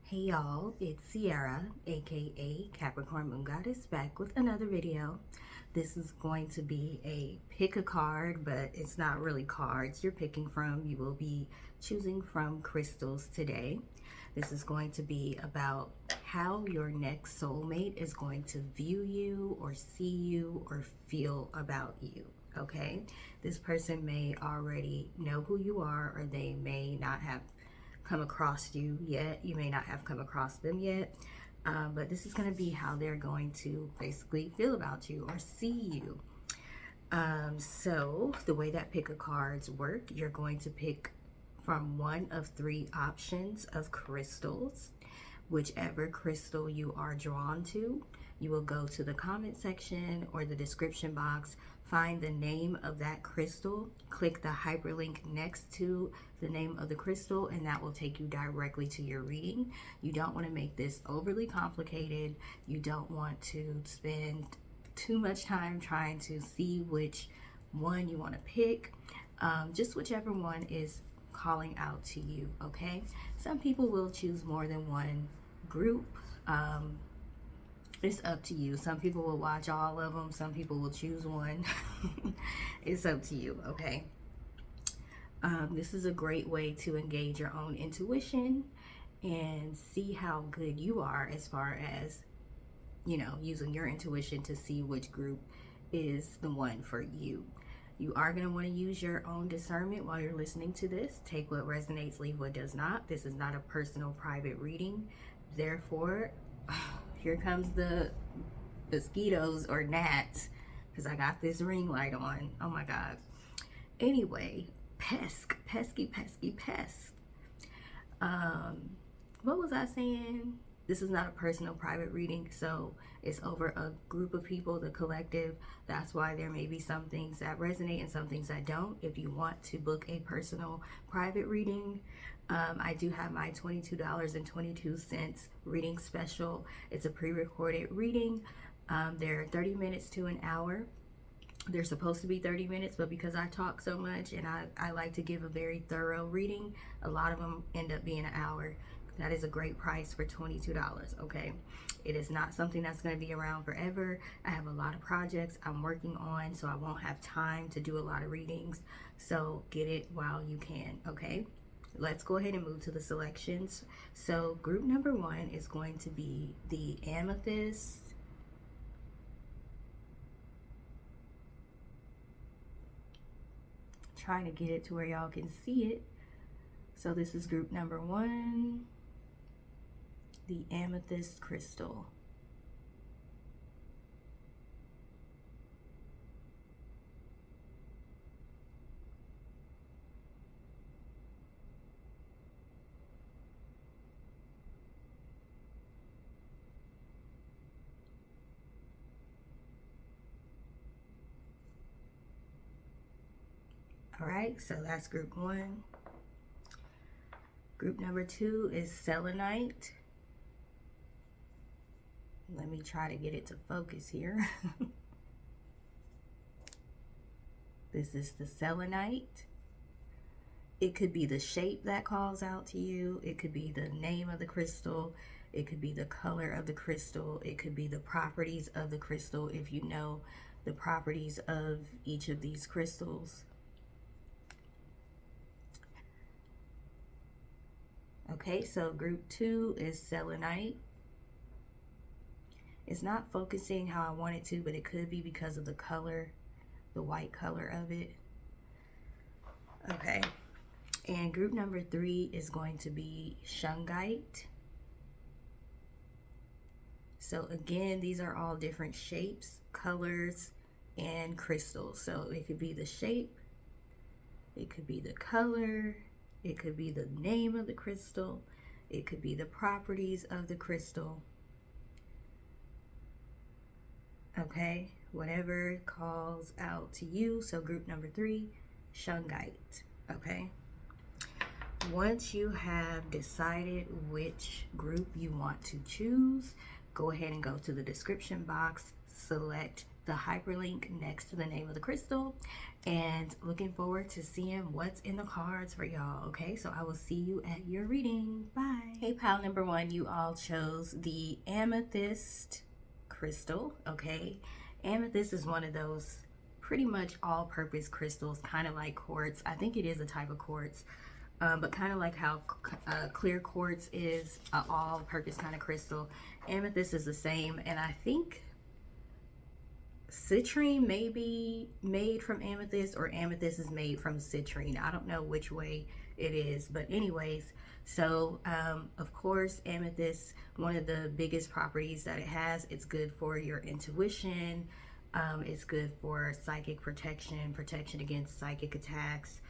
Hey y'all, it's Sierra, aka Capricorn Moon Goddess, back with another video. This is going to be a pick a card, but it's not really cards you're picking from. You will be choosing from crystals today. This is going to be about how your next soulmate is going to view you or see you or feel about you. Okay, this person may already know who you are, or they may not have come across you yet. You may not have come across them yet, but this is going to be how they're going to basically feel about you or see you. So the way that pick a cards work, you're going to pick from one of three options of crystals. Whichever crystal you are drawn to, you will go to the comment section or the description box, find the name of that crystal, click the hyperlink next to the name of the crystal, and that will take you directly to your reading. You don't want to make this overly complicated. You don't want to spend too much time trying to see which one you want to pick. Just whichever one is calling out to you, okay? Some people will choose more than one group. It's up to you. Some people will watch all of them. Some people will choose one. It's up to you, okay? This is a great way to engage your own intuition and see how good you are as far as, you know, using your intuition to see which group is the one for you. You are going to want to use your own discernment while you're listening to this. Take what resonates, leave what does not. This is not a personal private reading. Therefore, here comes the mosquitoes or gnats, because I got this ring light on. Oh my God. Anyway, pesky pest. What was I saying? This is not a personal private reading, so it's over a group of people, the collective. That's why there may be some things that resonate and some things that don't. If you want to book a personal private reading, I do have my $22.22 reading special. It's a pre-recorded reading. They're 30 minutes to an hour. They're supposed to be 30 minutes, but because I talk so much and I like to give a very thorough reading, a lot of them end up being an hour. That is a great price for $22, okay? It is not something that's going to be around forever. I have a lot of projects I'm working on, so I won't have time to do a lot of readings. So get it while you can, okay? Let's go ahead and move to the selections. So group number one is going to be the Amethyst, trying to get it to where y'all can see it. So this is group number one, the Amethyst crystal. All right, so that's group one. Group number two is Selenite. Let me try to get it to focus here. This is the Selenite. It could be the shape that calls out to you. It could be the name of the crystal. It could be the color of the crystal. It could be the properties of the crystal if you know the properties of each of these crystals. Okay, so group two is Selenite. It's not focusing how I want it to, but it could be because of the color, the white color of it. Okay, and group number three is going to be Shungite. So again, these are all different shapes, colors, and crystals. So it could be the shape, it could be the color, it could be the name of the crystal, it could be the properties of the crystal. Okay, whatever calls out to you. So group number three, Shungite. Okay, once you have decided which group you want to choose, go ahead and go to the description box, select the hyperlink next to the name of the crystal, and looking forward to seeing what's in the cards for y'all. Okay, so I will see you at your reading. Bye. Hey, pile number one, you all chose the Amethyst crystal. Okay, amethyst is one of those pretty much all-purpose crystals, kind of like quartz. I think it is a type of quartz, but kind of like how clear quartz is an all-purpose kind of crystal. Amethyst is the same, and I think citrine may be made from amethyst, or amethyst is made from citrine. I don't know which way it is, but anyways, so of course, amethyst, one of the biggest properties that it has, it's good for your intuition. It's good for psychic protection, protection against psychic attacks,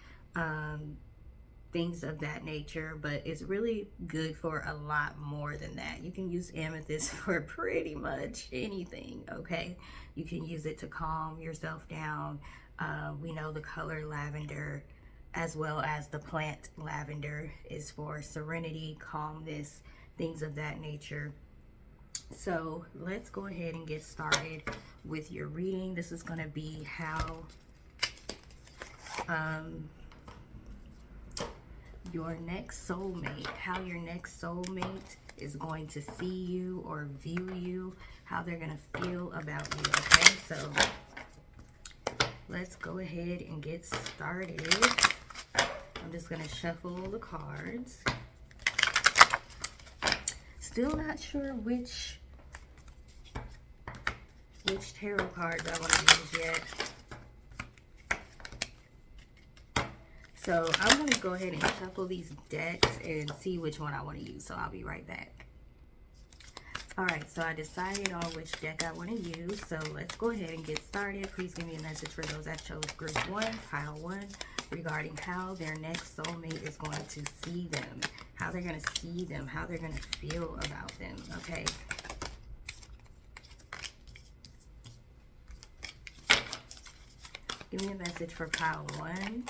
things of that nature. But it's really good for a lot more than that. You can use amethyst for pretty much anything. Okay, you can use it to calm yourself down. We know the color lavender, as well as the plant lavender, is for serenity, calmness, things of that nature. So let's go ahead and get started with your reading. This is going to be how your next soulmate is going to see you or view you, how they're going to feel about you. Okay, so let's go ahead and get started. I'm just going to shuffle the cards. Still not sure which tarot cards I want to use yet. So I'm going to go ahead and shuffle these decks and see which one I want to use. So I'll be right back. Alright, so I decided on which deck I want to use. So let's go ahead and get started. Please give me a message for those that chose group 1, pile 1, regarding how their next soulmate is going to see them. How they're going to see them. How they're going to feel about them. Okay. Give me a message for pile 1.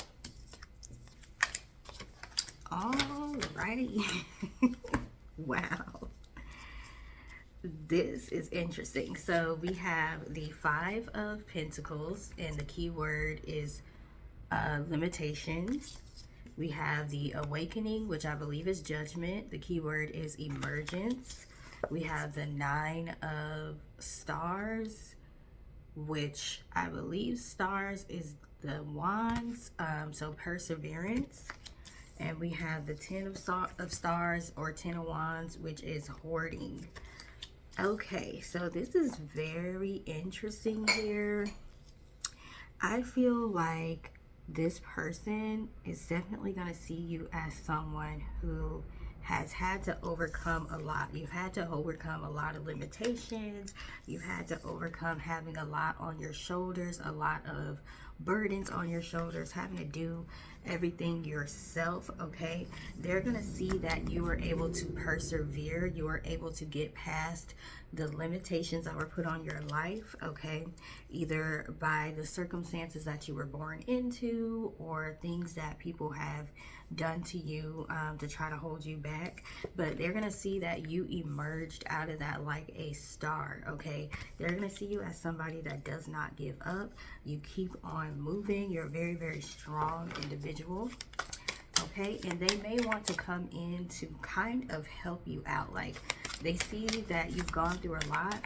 Alrighty. Wow. This is interesting. So we have the 5 of Pentacles, and the key word is limitations. We have the Awakening, which I believe is Judgment. The key word is emergence. We have the 9 of Stars, which I believe stars is the wands, so perseverance. And we have the 10 of stars, or 10 of wands, which is hoarding. Okay, so this is very interesting here. I feel like this person is definitely going to see you as someone who has had to overcome a lot. You've had to overcome a lot of limitations. You've had to overcome having a lot on your shoulders, a lot of burdens on your shoulders, having to do everything yourself. Okay, they're gonna see that you were able to persevere, you were able to get past the limitations that were put on your life. Okay, either by the circumstances that you were born into, or things that people have done to you to try to hold you back. But they're gonna see that you emerged out of that like a star. Okay, they're gonna see you as somebody that does not give up. You keep on moving. You're a very, very strong individual. Okay, and they may want to come in to kind of help you out. Like, they see that you've gone through a lot.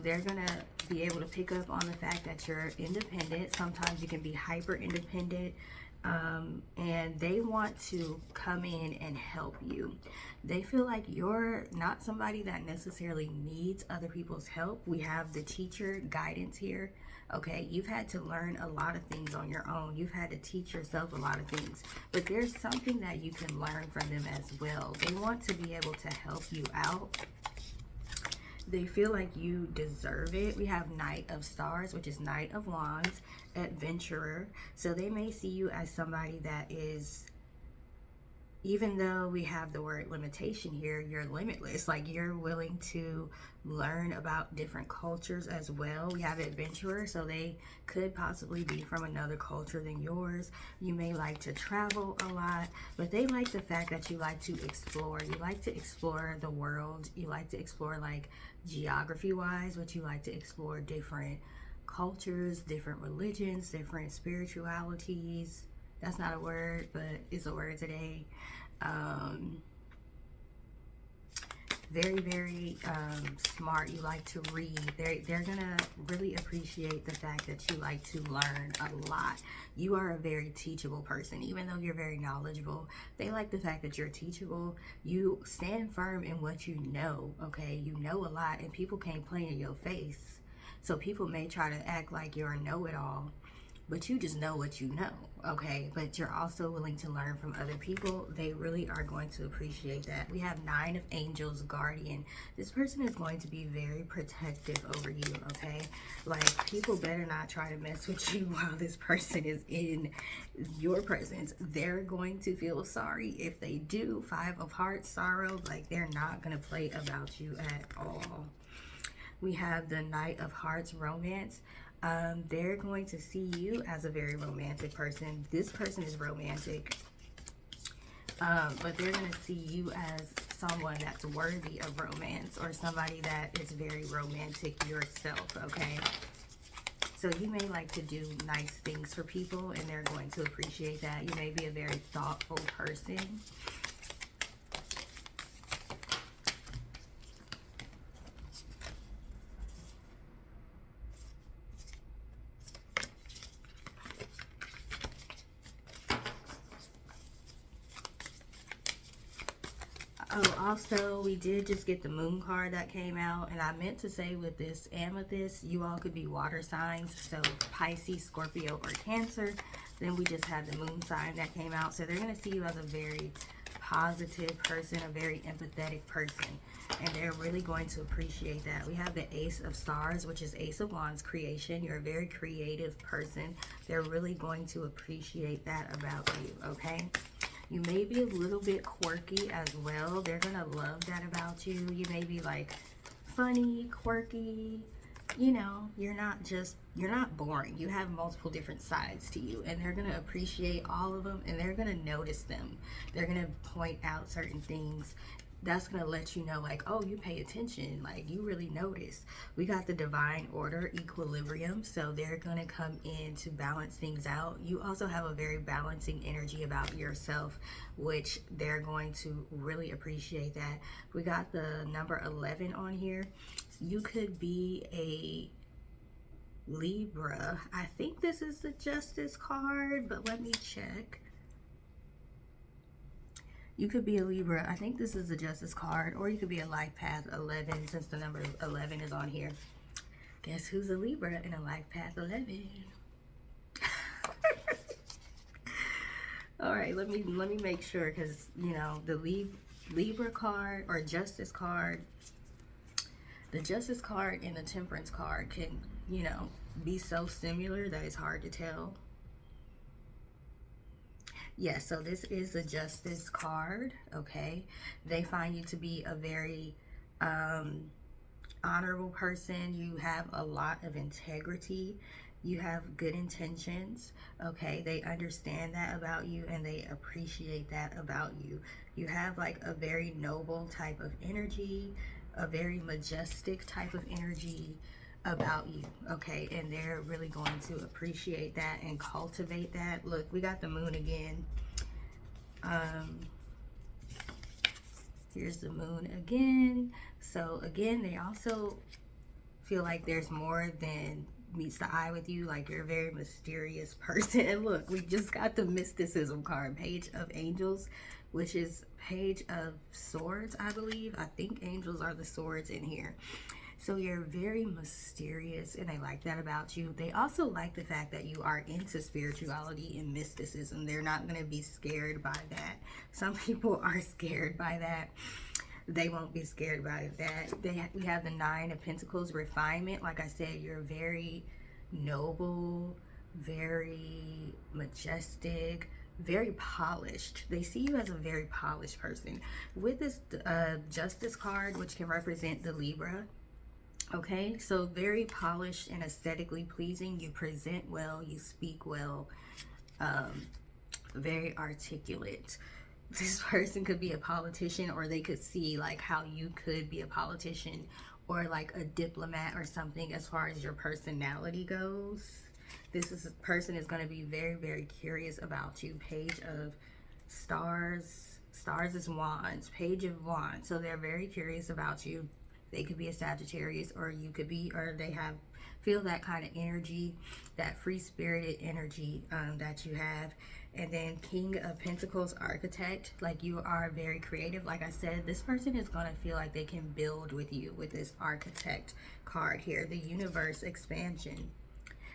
They're gonna be able to pick up on the fact that you're independent. Sometimes you can be hyper independent. And they want to come in and help you. They feel like you're not somebody that necessarily needs other people's help. We have the teacher guidance here. Okay, you've had to learn a lot of things on your own. You've had to teach yourself a lot of things, but there's something that you can learn from them as well. They want to be able to help you out. They feel like you deserve it. We have Knight of Stars, which is Knight of Wands, adventurer. So they may see you as somebody that is, even though we have the word limitation here, you're limitless. Like, you're willing to learn about different cultures as well. We have adventurer, so they could possibly be from another culture than yours. You may like to travel a lot, but they like the fact that you like to explore. You like to explore the world. You like to explore, like, geography wise, but you like to explore different cultures, different religions, different spiritualities. That's not a word, but it's a word today. Very, very smart. You like to read. They're gonna really appreciate the fact that you like to learn a lot. You are a very teachable person. Even though you're very knowledgeable, they like the fact that you're teachable. You stand firm in what you know, okay? You know a lot, and people can't play in your face. So people may try to act like you're a know-it-all, but you just know what you know, okay? But you're also willing to learn from other people. They really are going to appreciate that. We have 9 of Angels, Guardian. This person is going to be very protective over you, okay? Like, people better not try to mess with you while this person is in your presence. They're going to feel sorry if they do. 5 of Hearts, sorrow. Like, they're not going to play about you at all. We have the Knight of Hearts, romance. They're going to see you as a very romantic person. This person is romantic, but they're going to see you as someone that's worthy of romance, or somebody that is very romantic yourself, okay? So you may like to do nice things for people, and they're going to appreciate that. You may be a very thoughtful person. Oh, also, we did just get the moon card that came out, and I meant to say with this amethyst, you all could be water signs, so Pisces, Scorpio, or Cancer. Then we just had the moon sign that came out, so they're going to see you as a very positive person, a very empathetic person, and they're really going to appreciate that. We have the Ace of Stars, which is Ace of Wands, creation. You're a very creative person. They're really going to appreciate that about you, okay? You may be a little bit quirky as well. They're going to love that about you. You may be like funny, quirky. You know, you're not boring. You have multiple different sides to you, and they're going to appreciate all of them, and they're going to notice them. They're going to point out certain things. That's going to let you know, like, oh, you pay attention, like, you really notice. We got the divine order, equilibrium, so they're going to come in to balance things out. You also have a very balancing energy about yourself, which they're going to really appreciate that. We got the number 11 on here. You could be a Libra. I think this is the Justice card, but let me check. You could be a Libra. I think this is the Justice card, or you could be a Life Path 11, since the number 11 is on here. Guess who's a Libra in a Life Path 11? All right, let me make sure, because you know the Libra card or Justice card, the Justice card and the Temperance card can, you know, be so similar that it's hard to tell. Yes, so this is the Justice card, okay? They find you to be a very honorable person. You have a lot of integrity. You have good intentions, okay? They understand that about you, and they appreciate that about you. You have like a very noble type of energy, a very majestic type of energy about you, okay? And they're really going to appreciate that and cultivate that. Look, we got the moon again. Here's the moon again. So again, they also feel like there's more than meets the eye with you. Like, you're a very mysterious person. And look, we just got the mysticism card, Page of Angels, which is Page of Swords, I believe. I think angels are the swords in here. So you're very mysterious, and they like that about you. They also like the fact that you are into spirituality and mysticism. They're not going to be scared by that. Some people are scared by that. They won't be scared by that. We have the 9 of Pentacles, refinement. Like I said, you're very noble, very majestic, very polished. They see you as a very polished person. With this Justice card, which can represent the Libra, okay, so very polished and aesthetically pleasing. You present well, you speak well, very articulate. This person could be a politician, or they could see like how you could be a politician or like a diplomat or something as far as your personality goes. This person is going to be very, very curious about you. Page of stars. Stars is wands. Page of wands. So they're very curious about you. They could be a Sagittarius, or you could be, or they have, feel that kind of energy, that free-spirited energy that you have. And then King of Pentacles, Architect. Like, you are very creative. Like I said, this person is going to feel like they can build with you with this Architect card here. The Universe, Expansion.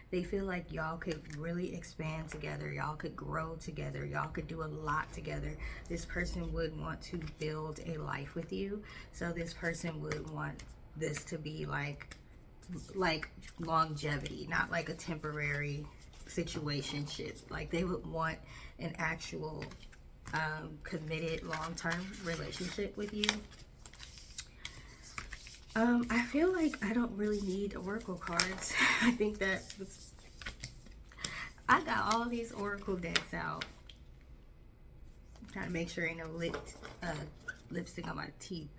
They feel like y'all could really expand together. Y'all could grow together. Y'all could do a lot together. This person would want to build a life with you. So this person would want this to be like longevity, not like a temporary situationship. Like, they would want an actual committed long-term relationship with you. I feel like I don't really need oracle cards. I think that I got all these oracle decks out. I'm trying to make sure ain't no lipstick on my teeth.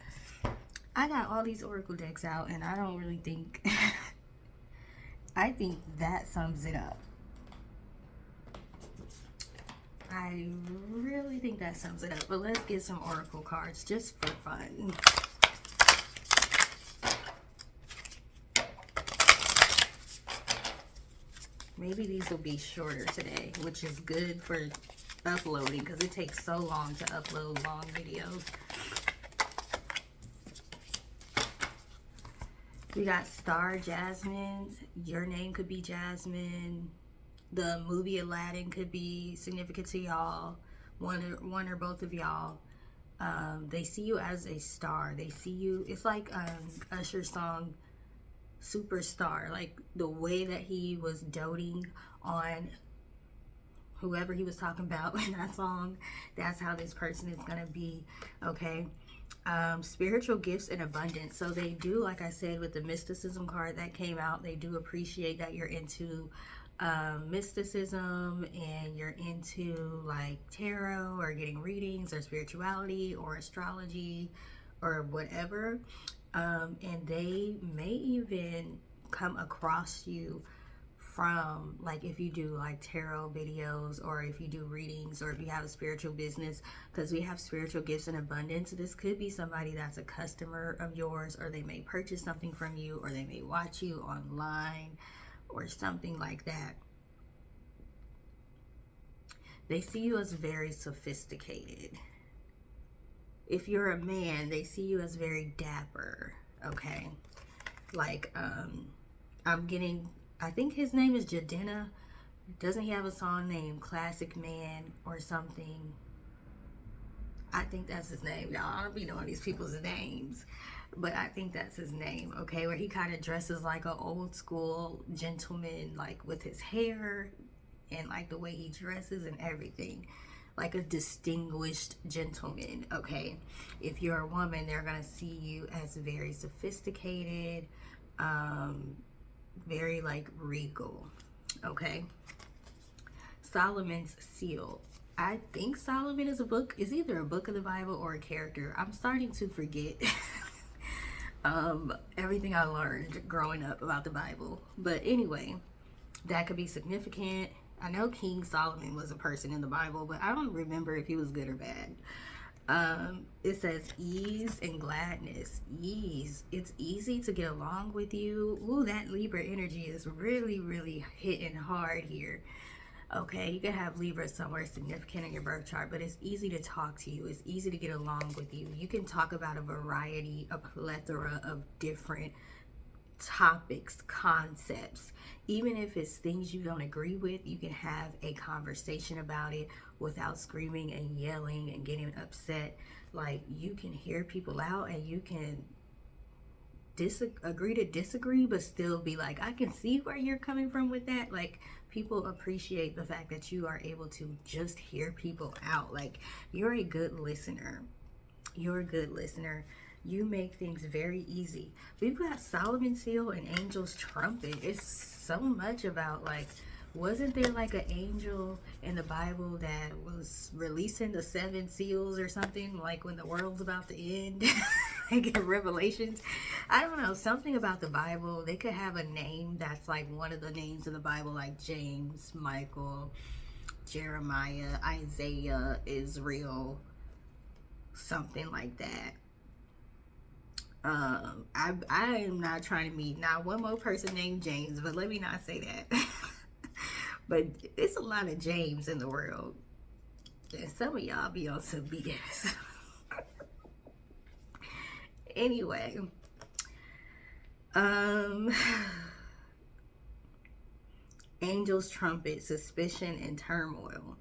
I got all these oracle decks out, and I don't really think I think that sums it up. I really think that sums it up. But let's get some oracle cards just for fun. Maybe these will be shorter today, which is good for uploading because it takes so long to upload long videos. We got Star, Jasmine. Your name could be Jasmine. The movie Aladdin could be significant to y'all. One or both of y'all. They see you as a star. They see you. It's like Usher's song, Superstar. Like, the way that he was doting on whoever he was talking about in that song, that's how this person is gonna be. Okay. Spiritual gifts and abundance. So they do, like I said, with the mysticism card that came out, they do appreciate that you're into mysticism and you're into like tarot or getting readings or spirituality or astrology or whatever. And they may even come across you from, like, if you do like tarot videos or if you do readings or if you have a spiritual business, because we have spiritual gifts in abundance. This could be somebody that's a customer of yours, or they may purchase something from you, or they may watch you online or something like that. They see you as very sophisticated. If you're a man, they see you as very dapper. Okay, like I think his name is Jadena. Doesn't he have a song named Classic Man or something? I think that's his name, y'all. I don't be knowing these people's names, but I think that's his name. Okay, where he kind of dresses like an old school gentleman, like with his hair and like the way he dresses and everything, like a distinguished gentleman. Okay, if you're a woman, they're gonna see you as very sophisticated, very like regal. Okay, Solomon's seal. I think Solomon is a book, is either a book of the Bible or a character. I'm starting to forget everything I learned growing up about the Bible. But anyway, that could be significant. I know King Solomon was a person in the Bible, but I don't remember if he was good or bad. It says ease and gladness. Ease. It's easy to get along with you. Ooh, that Libra energy is really, really hitting hard here. Okay, you can have Libra somewhere significant in your birth chart, but it's easy to talk to you. It's easy to get along with you. You can talk about a variety, a plethora of different topics, concepts. Even if it's things you don't agree with, you can have a conversation about it without screaming and yelling and getting upset. Like, you can hear people out and you can agree to disagree, but still be like, I can see where you're coming from with that. Like, people appreciate the fact that you are able to just hear people out. Like, you're a good listener. You're a good listener. You make things very easy. We've got Solomon's seal and angel's trumpet. It's so much about, like, wasn't there like an angel in the Bible that was releasing the 7 seals or something, like when the world's about to end? like in Revelations. I don't know, something about the Bible. They could have a name that's like one of the names in the Bible, like James, Michael, Jeremiah, Isaiah, Israel, something like that. I am not trying to meet not one more person named James, but let me not say that. But it's a lot of James in the world, and some of y'all be on some BS. Anyway, Angel's trumpet, suspicion, and turmoil.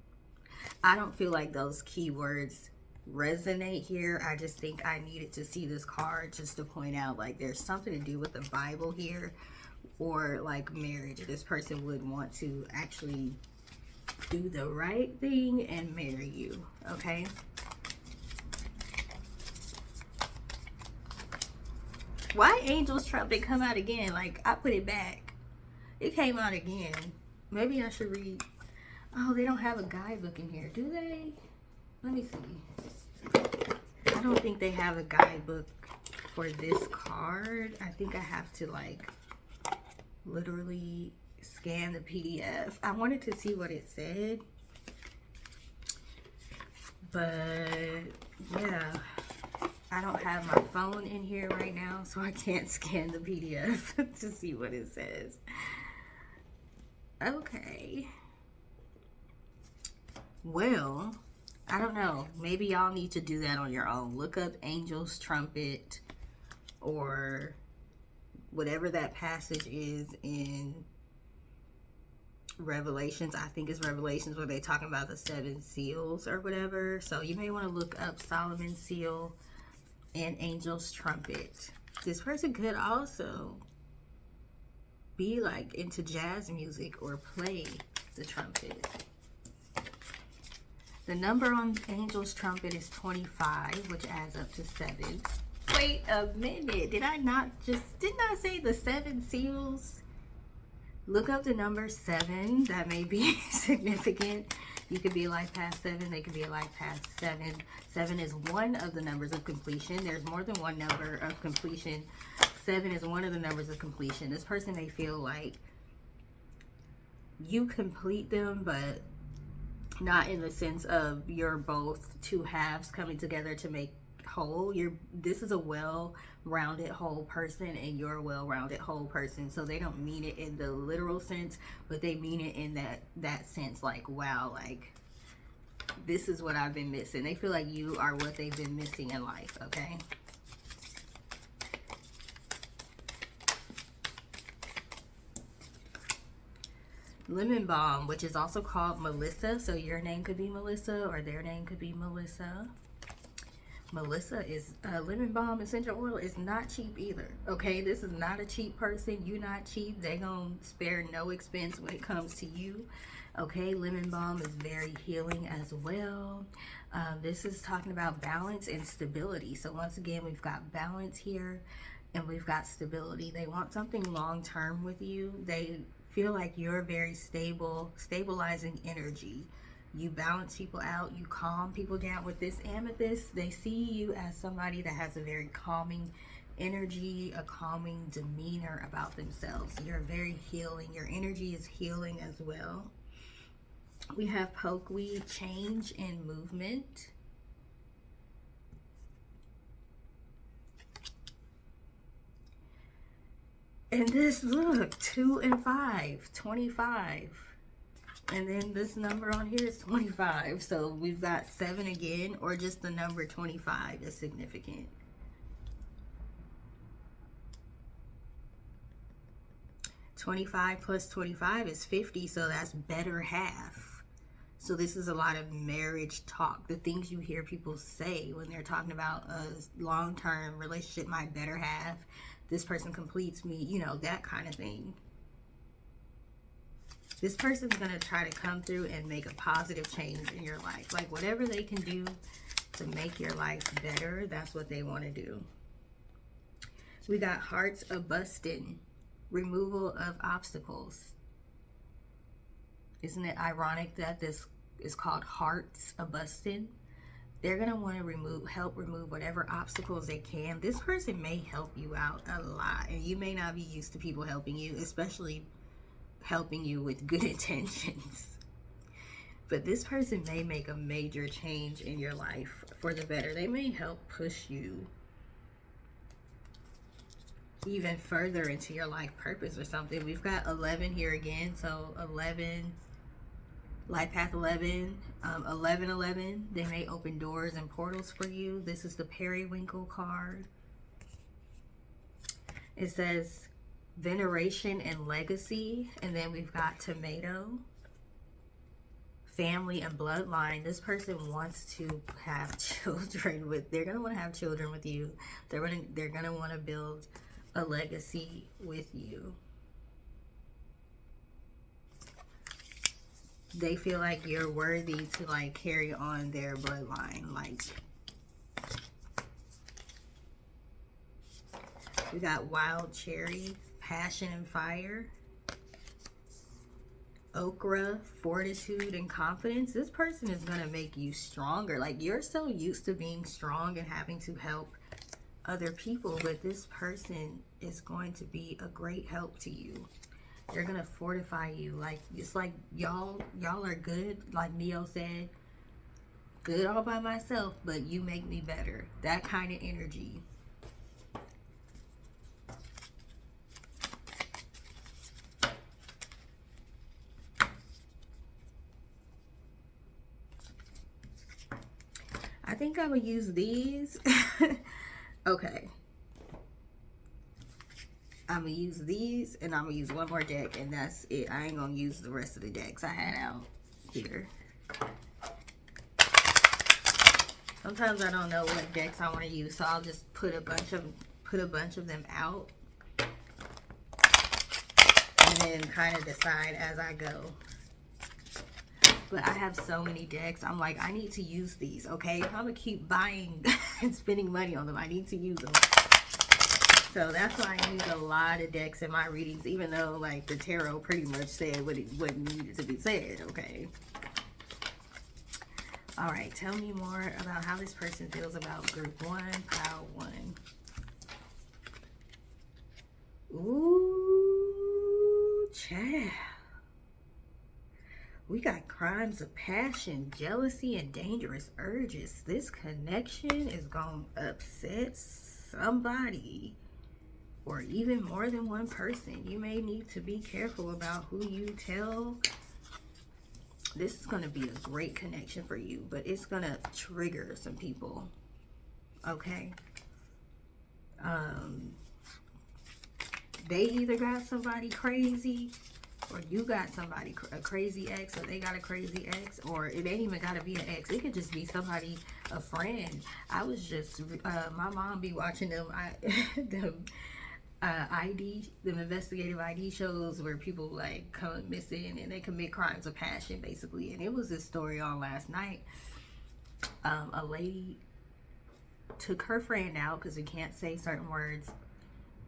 I don't feel like those keywords resonate here. I just think I needed to see this card just to point out like there's something to do with the Bible here, or like marriage. This person would want to actually do the right thing and marry you, okay? Why Angel's trumpet come out again? Like, I put it back. It came out again. Maybe I should read. Oh, they don't have a guidebook in here, do they? Let me see. I don't think they have a guidebook for this card. I think I have to like literally scan the PDF. I wanted to see what it said, but yeah, I don't have my phone in here right now, so I can't scan the PDF to see what it says. Okay, well, I don't know, maybe y'all need to do that on your own. Look up Angel's trumpet or whatever that passage is in Revelations. I think it's Revelations where they talking about the 7 seals or whatever. So you may want to look up Solomon's seal and Angel's trumpet. This person could also be like into jazz music or play the trumpet. The number on Angel's trumpet is 25, which adds up to 7. Wait a minute. Didn't I say the 7 seals? Look up the number 7. That may be significant. You could be a life past 7. They could be a life past 7. 7 is one of the numbers of completion. There's more than one number of completion. 7 is one of the numbers of completion. This person may feel like you complete them, but not in the sense of you're both two halves coming together to make whole. This is a well-rounded whole person, and you're a well-rounded whole person. So they don't mean it in the literal sense, but they mean it in that sense, like, wow, like this is what I've been missing. They feel like you are what they've been missing in life, okay? Lemon balm, which is also called Melissa. So your name could be Melissa or their name could be Melissa. Melissa is lemon balm essential oil is not cheap either. Okay, this is not a cheap person. You're not cheap. They gonna spare no expense when it comes to you. Okay, lemon balm is very healing as well. This is talking about balance and stability. So once again, we've got balance here and we've got stability. They want something long-term with you. They feel like you're very stable, stabilizing energy. You balance people out, you calm people down. With this amethyst, they see you as somebody that has a very calming energy, a calming demeanor about themselves. You're very healing. Your energy is healing as well. We have pokeweed, change and movement. And this, look, 2 and 5, 25. And then this number on here is 25. So we've got 7 again, or just the number 25 is significant. $25 plus 25 is 50, so that's better half. So this is a lot of marriage talk. The things you hear people say when they're talking about a long-term relationship, my better half, this person completes me, you know, that kind of thing. This person's going to try to come through and make a positive change in your life. Like whatever they can do to make your life better, that's what they want to do. We got hearts a-bustin', removal of obstacles. Isn't it ironic that this is called hearts a-bustin'? They're going to want to help remove whatever obstacles they can. This person may help you out a lot, and you may not be used to people helping you, especially helping you with good intentions. But this person may make a major change in your life for the better. They may help push you even further into your life purpose or something. We've got 11 here again, so 11, life path 11, 11. They may open doors and portals for you. This is the periwinkle card. It says veneration and legacy, and then we've got tomato, family and bloodline. This person wants to have children with, they're going to want to have children with you. They're going to want to build a legacy with you. They feel like you're worthy to like carry on their bloodline. Like, we got wild cherry, passion and fire, okra, fortitude and confidence. This person is going to make you stronger. Like, you're so used to being strong and having to help other people, but this person is going to be a great help to you. They're gonna fortify you. Like, it's like y'all are good, like Neo said, good all by myself, but you make me better. That kind of energy. I think I would use these. Okay. I'm going to use these, and I'm going to use one more deck, and that's it. I ain't going to use the rest of the decks I had out here. Sometimes I don't know what decks I want to use, so I'll just put a bunch of them out, and then kind of decide as I go. But I have so many decks. I'm like, I need to use these, okay? I'm going to keep buying and spending money on them. I need to use them. So that's why I use a lot of decks in my readings, even though like the tarot pretty much said what needed to be said, okay? All right, tell me more about how this person feels about group 1, pile 1. Ooh, child. We got crimes of passion, jealousy, and dangerous urges. This connection is going to upset somebody, or even more than one person. You may need to be careful about who you tell. This is going to be a great connection for you, but it's going to trigger some people, okay? They either got somebody crazy, or you got somebody, a crazy ex, or they got a crazy ex, or it ain't even got to be an ex. It could just be somebody, a friend. I was just, my mom be watching them, them investigative ID shows where people like come missing and they commit crimes of passion, basically. And it was this story on last night. A lady took her friend out because we can't say certain words.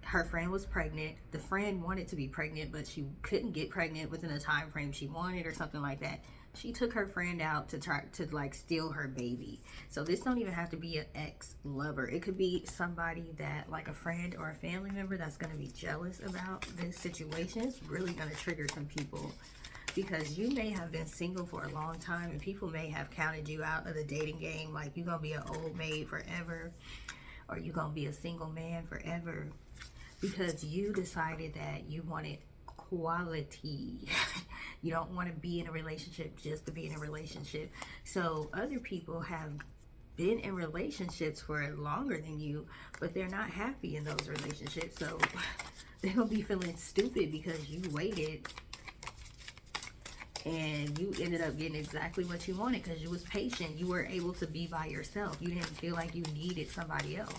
Her friend was pregnant. The friend wanted to be pregnant, but she couldn't get pregnant within the time frame she wanted or something like that. She took her friend out to try to like steal her baby. So this don't even have to be an ex-lover. It could be somebody that, like a friend or a family member, that's going to be jealous about this situation. It's really going to trigger some people, because you may have been single for a long time and people may have counted you out of the dating game. Like, you're going to be an old maid forever, or you're going to be a single man forever, because you decided that you wanted quality. You don't want to be in a relationship just to be in a relationship. So other people have been in relationships for longer than you, but they're not happy in those relationships. So they're gonna be feeling stupid because you waited and you ended up getting exactly what you wanted because you was patient. You were able to be by yourself. You didn't feel like you needed somebody else.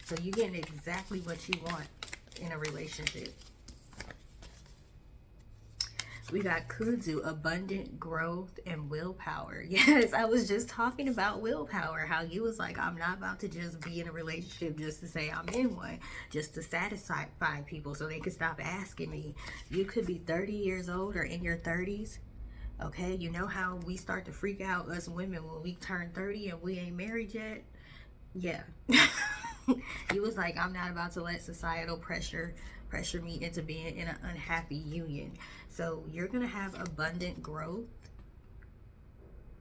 So you're getting exactly what you want in a relationship. We got Kudzu, abundant growth and willpower. Yes, I was just talking about willpower, how you was like, I'm not about to just be in a relationship just to say I'm in one, just to satisfy people so they can stop asking me. You could be 30 years old or in your 30s, Okay, you know how we start to freak out, us women, when we turn 30 and we ain't married yet? Yeah. You was like, I'm not about to let societal pressure me into being in an unhappy union. So you're gonna have abundant growth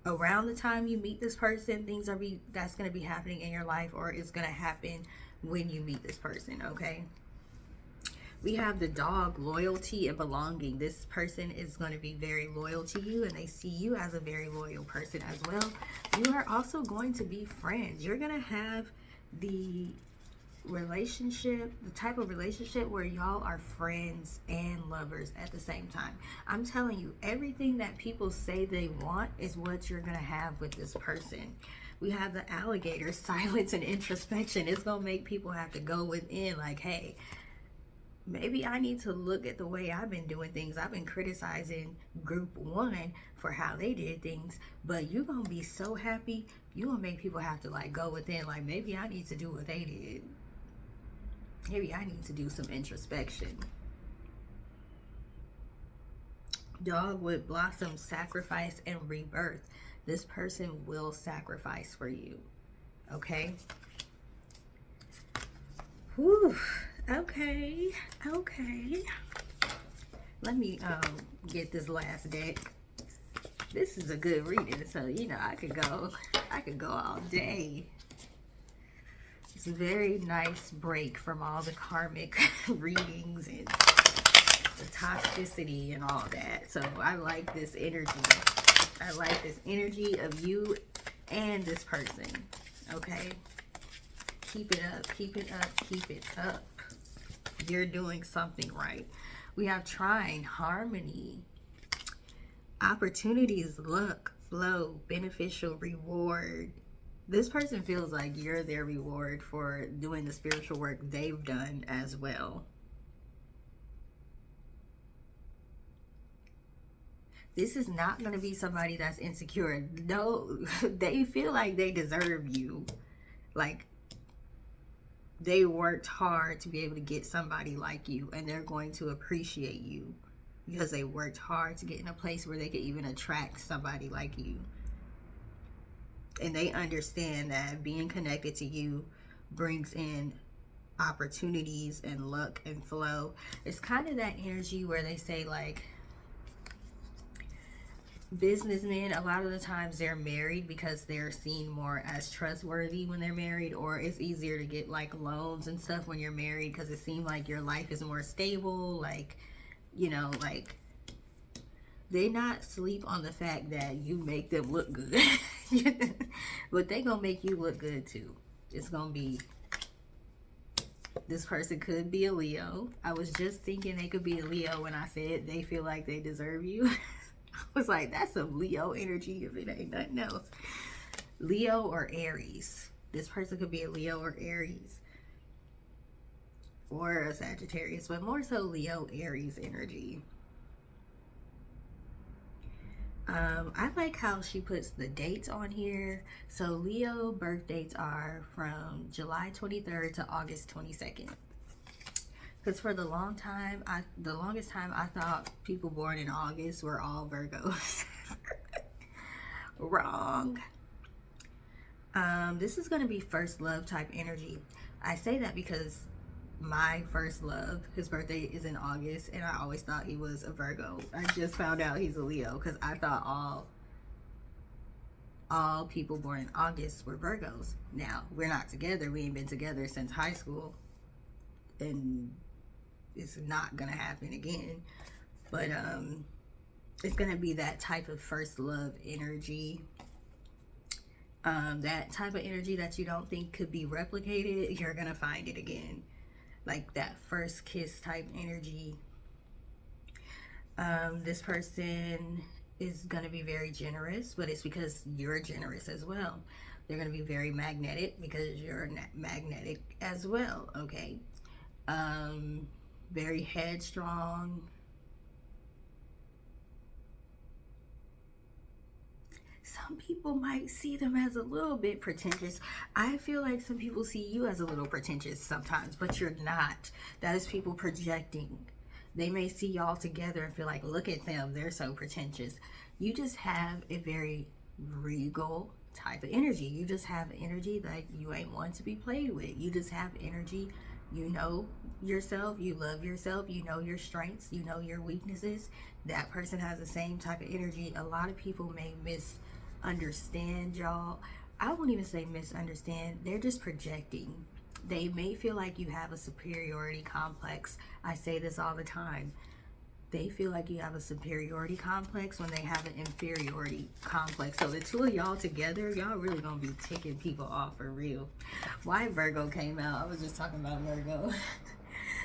around the time you meet this person. That's gonna be happening in your life, or it's gonna happen when you meet this person. Okay, we have the dog, loyalty and belonging. This person is going to be very loyal to you, and they see you as a very loyal person as well. You are also going to be friends. You're going to have the type of relationship where y'all are friends and lovers at the same time. I'm telling you, everything that people say they want is what you're going to have with this person. We have the alligator, silence and introspection. It's going to make people have to go within, like, hey, maybe I need to look at the way I've been doing things. I've been criticizing group one for how they did things, but you're going to be so happy. You're going to make people have to like go within, like, maybe I need to do what they did. Maybe I need to do some introspection. Dogwood, blossom, sacrifice, and rebirth. This person will sacrifice for you. Okay? Whew. Okay. Let me get this last deck. This is a good reading, so you know I could go all day. It's a very nice break from all the karmic readings and the toxicity and all that. So I like this energy. I like this energy of you and this person. Okay? Keep it up, keep it up, keep it up. You're doing something right. We have trine, harmony, opportunities, luck, flow, beneficial, reward. This person feels like you're their reward for doing the spiritual work they've done as well. This is not going to be somebody that's insecure. No, they feel like they deserve you. Like, they worked hard to be able to get somebody like you, and they're going to appreciate you because they worked hard to get in a place where they could even attract somebody like you. And they understand that being connected to you brings in opportunities and luck and flow. It's kind of that energy where they say, like, businessmen, a lot of the times they're married because they're seen more as trustworthy when they're married, or it's easier to get like loans and stuff when you're married because it seems like your life is more stable. Like, you know, like, they not sleep on the fact that you make them look good. But they gonna make you look good too. It's gonna be, this person could be a Leo. I was just thinking they could be a Leo when I said they feel like they deserve you. I was like, that's some Leo energy if it ain't nothing else. Leo or Aries. This person could be a Leo or Aries. Or a Sagittarius, but more so Leo, Aries energy. I like how she puts the dates on here. So Leo birth dates are from July 23rd to August 22nd. Because for the longest time, I thought people born in August were all Virgos. Wrong. This is going to be first love type energy. I say that because my first love, his birthday is in August, and I always thought he was a Virgo. I just found out he's a Leo because I thought all people born in August were Virgos. Now, we're not together. We ain't been together since high school, and it's not gonna happen again. But it's gonna be that type of first love energy. That type of energy that you don't think could be replicated, you're gonna find it again. Like that first kiss type energy. This person is going to be very generous, but it's because you're generous as well. They're going to be very magnetic because you're magnetic as well, okay? Very headstrong. Some people might see them as a little bit pretentious. I feel like some people see you as a little pretentious sometimes, but you're not. That is people projecting. They may see y'all together and feel like, look at them, they're so pretentious. You just have a very regal type of energy. You just have energy that you ain't want to be played with. You just have energy. You know yourself, you love yourself, you know your strengths, you know your weaknesses. That person has the same type of energy. A lot of people may misunderstand y'all. I won't even say misunderstand, they're just projecting. They may feel like you have a superiority complex. I say this all the time. They feel like you have a superiority complex when they have an inferiority complex. So the two of y'all together, y'all really gonna be ticking people off for real. Why Virgo came out, I was just talking about Virgo.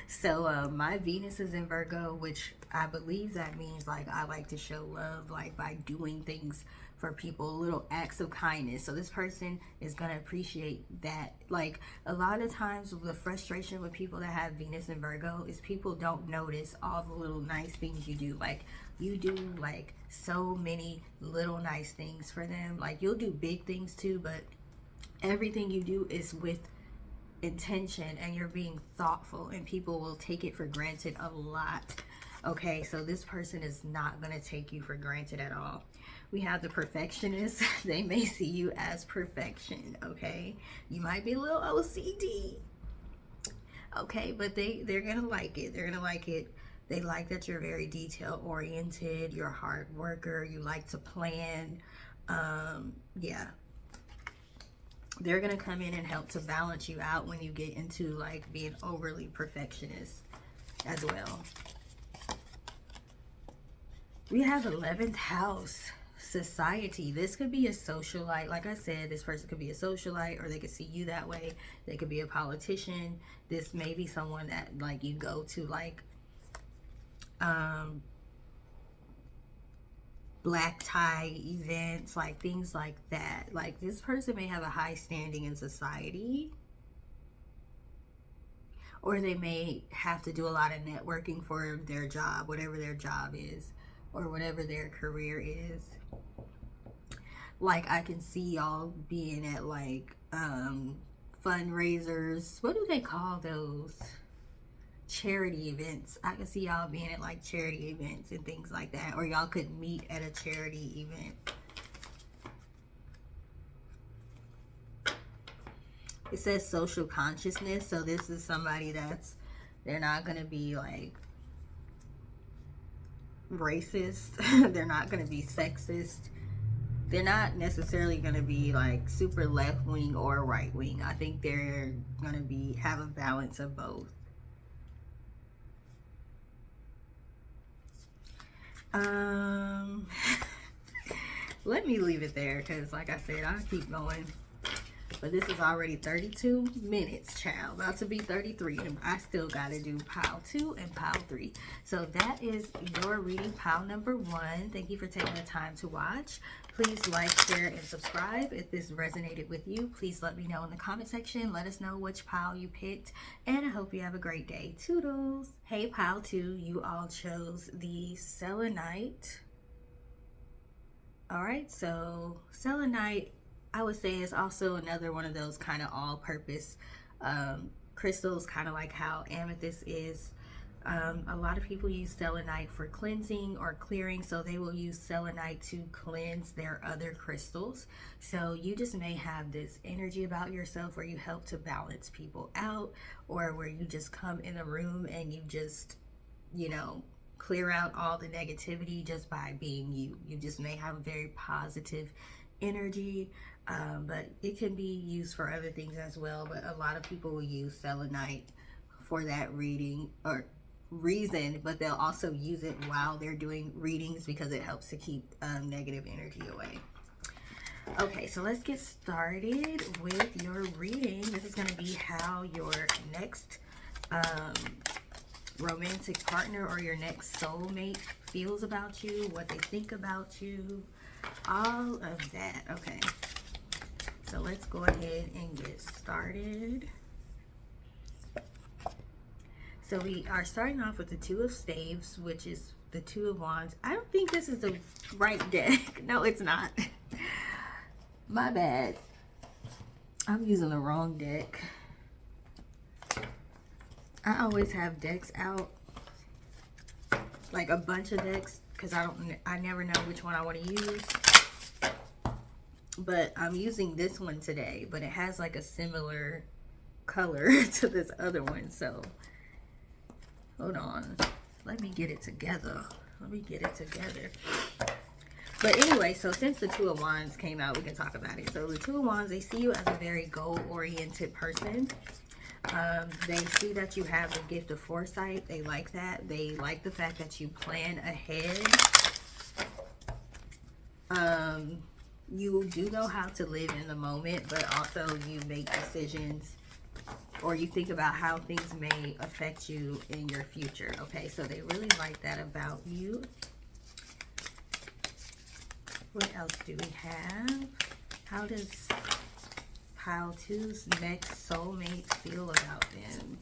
So my Venus is in Virgo, which I believe that means like I like to show love, like by doing things for people, little acts of kindness. So this person is gonna appreciate that. Like a lot of times the frustration with people that have Venus in Virgo is people don't notice all the little nice things you do. Like you do like so many little nice things for them. Like you'll do big things too, but everything you do is with intention and you're being thoughtful, and people will take it for granted a lot. Okay, so this person is not going to take you for granted at all. We have the perfectionist. They may see you as perfection. Okay, you might be a little OCD. Okay, but they're gonna like it. They're gonna like it. They like that you're very detail oriented, you're a hard worker, you like to plan. Yeah, they're gonna come in and help to balance you out when you get into like being overly perfectionist as well. We have 11th house, society. This could be a socialite. Like I said, this person could be a socialite, or they could see you that way. They could be a politician. This may be someone that like you go to like black tie events, like things like that. Like this person may have a high standing in society, or they may have to do a lot of networking for their job, whatever their job is, or whatever their career is. Like I can see y'all being at like fundraisers. What do they call those? Charity events. I can see y'all being at like charity events and things like that, or y'all could meet at a charity event. It says social consciousness, so this is somebody that's, they're not going to be like racist. They're not going to be sexist. They're not necessarily going to be like super left wing or right wing. I think they're going to be have a balance of both. Let me leave it there because like I said, I'll keep going. But this is already 32 minutes, child. About to be 33. And I still got to do pile 2 and pile 3. So that is your reading, pile number 1. Thank you for taking the time to watch. Please like, share, and subscribe. If this resonated with you, please let me know in the comment section. Let us know which pile you picked. And I hope you have a great day. Toodles. Hey, pile 2. You all chose the Selenite. All right, so Selenite, I would say, is also another one of those kind of all-purpose crystals, kind of like how Amethyst is. A lot of people use Selenite for cleansing or clearing, so they will use Selenite to cleanse their other crystals. So you just may have this energy about yourself where you help to balance people out, or where you just come in a room and you just, you know, clear out all the negativity just by being you. You just may have a very positive energy, but it can be used for other things as well. But a lot of people will use Selenite for that reading or reason, but they'll also use it while they're doing readings because it helps to keep negative energy away. Okay, so let's get started with your reading. This is going to be how your next romantic partner or your next soulmate feels about you, what they think about you, all of that. Okay, so let's go ahead and get started. So we are starting off with the Two of Staves, which is the Two of Wands. I don't think this is the right deck. No, it's not. My bad. I'm using the wrong deck. I always have decks out, like a bunch of decks, because I never know which one I want to use. But I'm using this one today, but it has like a similar color to this other one. So hold on, let me get it together. But anyway, so since the Two of Wands came out, we can talk about it. So the Two of Wands, they see you as a very goal-oriented person. They see that you have the gift of foresight. They like that. They like the fact that you plan ahead. You do know how to live in the moment, but also you make decisions, or you think about how things may affect you in your future. Okay, so they really like that about you. What else do we have? How does Pile 2's next soulmate feel about them?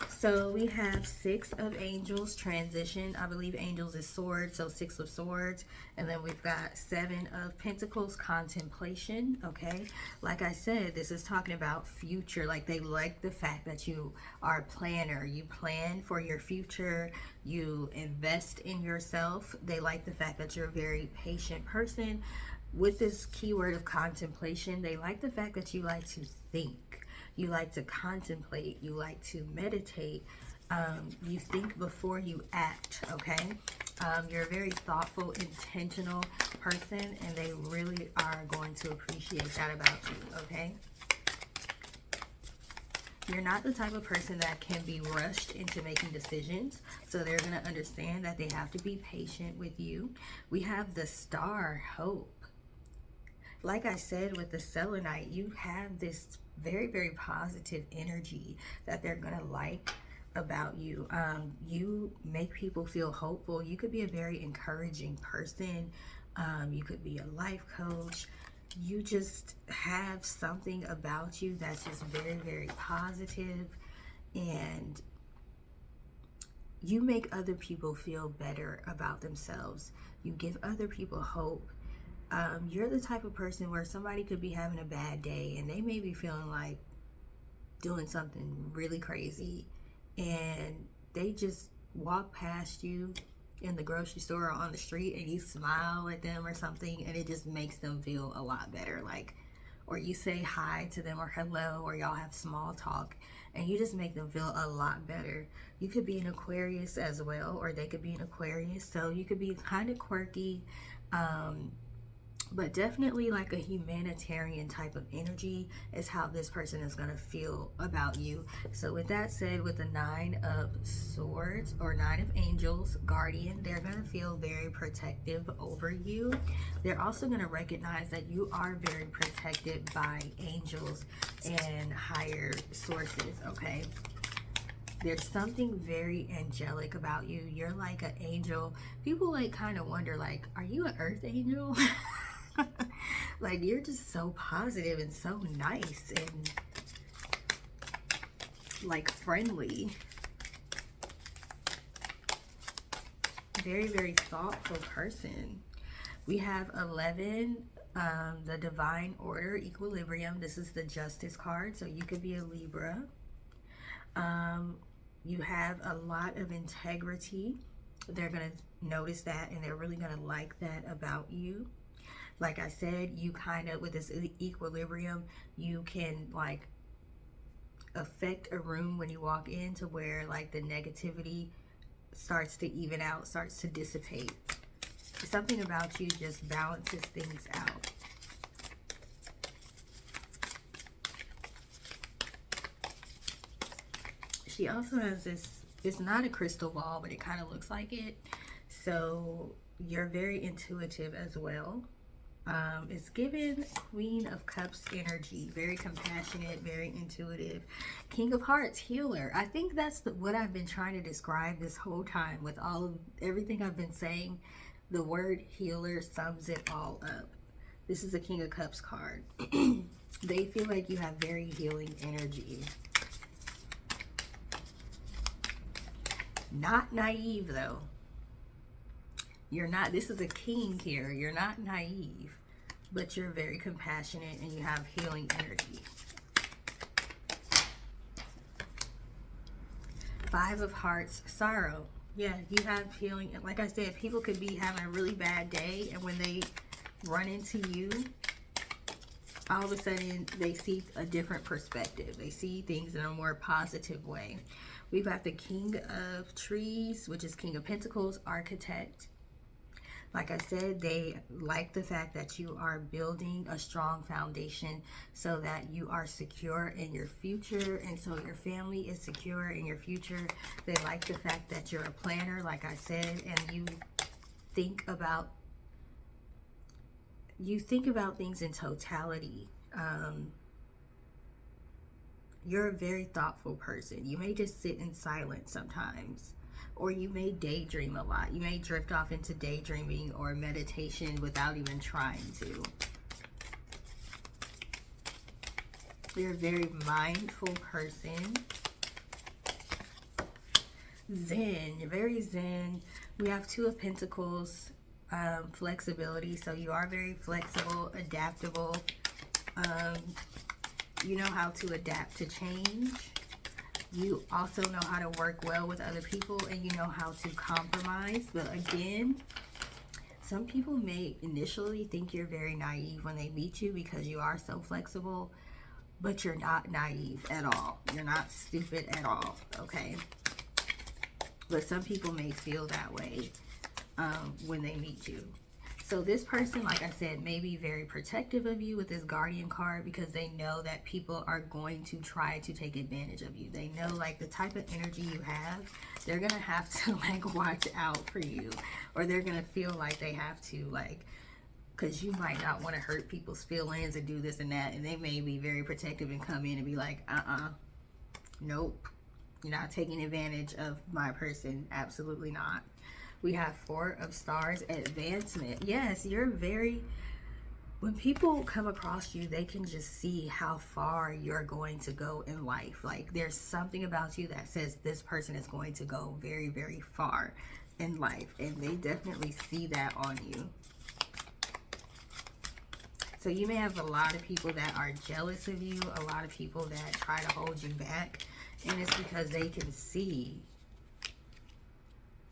So we have Six of Angels transition. I believe Angels is swords, so Six of Swords. And then we've got Seven of Pentacles, contemplation. Okay, like I said, this is talking about future. Like, they like the fact that you are a planner. You plan for your future. You invest in yourself. They like the fact that you're a very patient person. With this keyword of contemplation, they like the fact that you like to think. You like to contemplate. You like to meditate. You think before you act, okay? You're a very thoughtful, intentional person, and they really are going to appreciate that about you, okay? You're not the type of person that can be rushed into making decisions, so they're going to understand that they have to be patient with you. We have the Star, hope. Like I said, with the Selenite, you have this very, very positive energy that they're gonna like about you. You make people feel hopeful. You could be a very encouraging person. You could be a life coach. You just have something about you that's just very, very positive, and you make other people feel better about themselves. You give other people hope. You're the type of person where somebody could be having a bad day and they may be feeling like doing something really crazy, and they just walk past you in the grocery store or on the street, and you smile at them or something, and it just makes them feel a lot better. Like, or you say hi to them or hello, or y'all have small talk, and you just make them feel a lot better. You could be an Aquarius as well, or they could be an Aquarius, so you could be kind of quirky, but definitely like a humanitarian type of energy is how this person is going to feel about you. So with that said, with the Nine of Swords or Nine of Angels, guardian, they're going to feel very protective over you. They're also going to recognize that you are very protected by angels and higher sources, okay? There's something very angelic about you. You're like an angel. People like kind of wonder, like, are you an earth angel? Like, you're just so positive and so nice and like friendly. Very, very thoughtful person. We have 11, the Divine Order, Equilibrium. This is the Justice card, so you could be a Libra. You have a lot of integrity. They're going to notice that, and they're really going to like that about you. Like I said, you kind of, with this equilibrium, you can like affect a room when you walk in to where like the negativity starts to even out, starts to dissipate. Something about you just balances things out. She also has this, it's not a crystal ball, but it kind of looks like it. So you're very intuitive as well. It's given Queen of Cups energy, very compassionate, very intuitive. King of Hearts, healer. I think that's what I've been trying to describe this whole time with all of everything I've been saying. The word healer sums it all up. This is a King of Cups card. They feel like you have very healing energy. Not naive though. You're not, this is a king here. You're not naive, but you're very compassionate and you have healing energy. Five of Hearts, sorrow. Yeah, you have healing. Like I said, people could be having a really bad day, and when they run into you, all of a sudden they see a different perspective. They see things in a more positive way. We've got the King of Trees, which is King of Pentacles, Architect. Like I said, they like the fact that you are building a strong foundation so that you are secure in your future, and so your family is secure in your future. They like the fact that you're a planner, like I said, and you think about things in totality. You're a very thoughtful person. You may just sit in silence sometimes, or you may daydream a lot. You may drift off into daydreaming or meditation without even trying to. You're a very mindful person. Zen. You're very zen. We have Two of Pentacles, flexibility. So you are very flexible, adaptable. You know how to adapt to change. You also know how to work well with other people, and you know how to compromise. But again, some people may initially think you're very naive when they meet you because you are so flexible, but you're not naive at all. You're not stupid at all, okay? But some people may feel that way when they meet you. So this person, like I said, may be very protective of you with this Guardian card because they know that people are going to try to take advantage of you. They know, like, the type of energy you have, they're going to have to, like, watch out for you. Or they're going to feel like they have to, like, because you might not want to hurt people's feelings and do this and that. And they may be very protective and come in and be like, nope. You're not taking advantage of my person. Absolutely not. We have Four of Stars, advancement. Yes, you're very, when people come across you, they can just see how far you're going to go in life. Like, there's something about you that says this person is going to go very, very far in life. And they definitely see that on you. So you may have a lot of people that are jealous of you, a lot of people that try to hold you back. And it's because they can see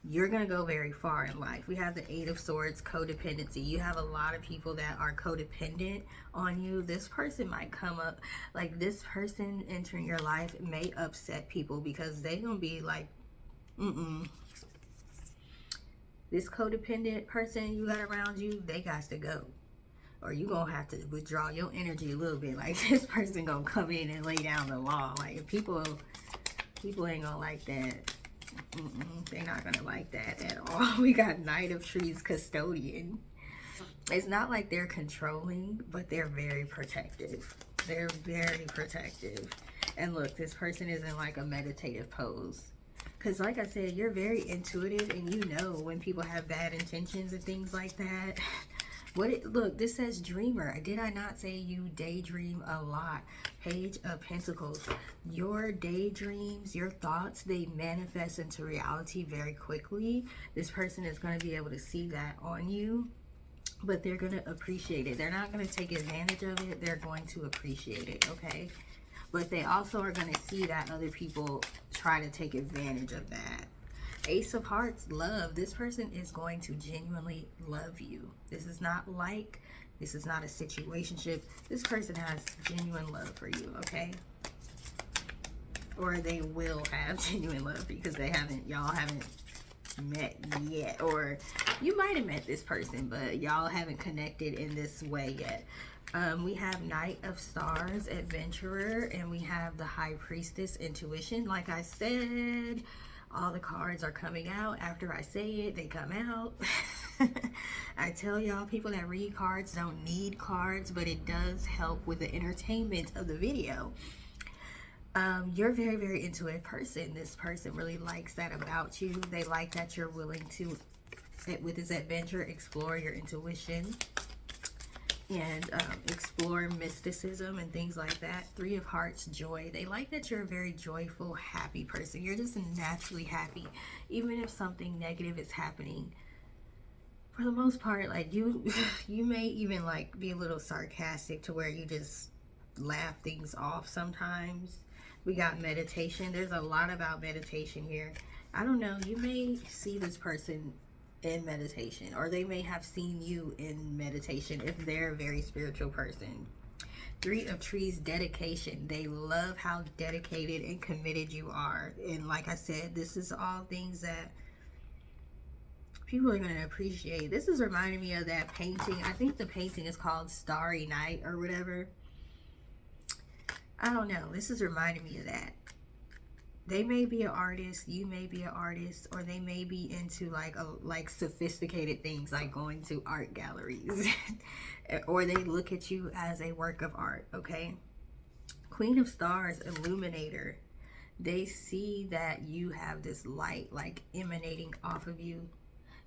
you're going to go very far in life. We have the Eight of Swords, codependency. You have a lot of people that are codependent on you. This person might come up, like, this person entering your life may upset people because they going to be like, this codependent person you got around you, they got to go. Or you going to have to withdraw your energy a little bit. Like, this person going to come in and lay down the law. Like, people ain't going to like that. They're not gonna like that at all. We got Knight of Trees, custodian. It's not like they're controlling, but they're very protective. They're very protective. And look, this person is in like a meditative pose. Because like I said, you're very intuitive and you know when people have bad intentions and things like that. Look, this says dreamer. Did I not say you daydream a lot? Page of Pentacles. Your daydreams, your thoughts, they manifest into reality very quickly. This person is going to be able to see that on you, but they're going to appreciate it. They're not going to take advantage of it. They're going to appreciate it, okay? But they also are going to see that other people try to take advantage of that. Ace of Hearts, love. This person is going to genuinely love you. This is not like, this is not a situationship. This person has genuine love for you, okay? Or they will have genuine love because they haven't, y'all haven't met yet. Or you might have met this person, but y'all haven't connected in this way yet. We have Knight of Stars, adventurer, and we have the High Priestess, intuition. Like I said, all the cards are coming out. After I say it, they come out. I tell y'all, people that read cards don't need cards, but it does help with the entertainment of the video. You're a very, very intuitive person. This person really likes that about you. They like that you're willing to, with this adventure, explore your intuition and explore mysticism and things like that. Three of Hearts, joy. They like that you're a very joyful, happy person. You're just naturally happy, even if something negative is happening. For the most part, like you may even like be a little sarcastic to where you just laugh things off sometimes. We got meditation. There's a lot about meditation here. I don't know. You may see this person in meditation, or they may have seen you in meditation if they're a very spiritual person. Three of Trees, dedication. They love how dedicated and committed you are. And like I said, this is all things that people are going to appreciate. This is reminding me of that painting. I think the painting is called Starry Night or whatever. I don't know. This is reminding me of that. They may be an artist, you may be an artist, or they may be into like sophisticated things like going to art galleries. Or they look at you as a work of art, okay? Queen of Stars, illuminator. They see that you have this light like emanating off of you.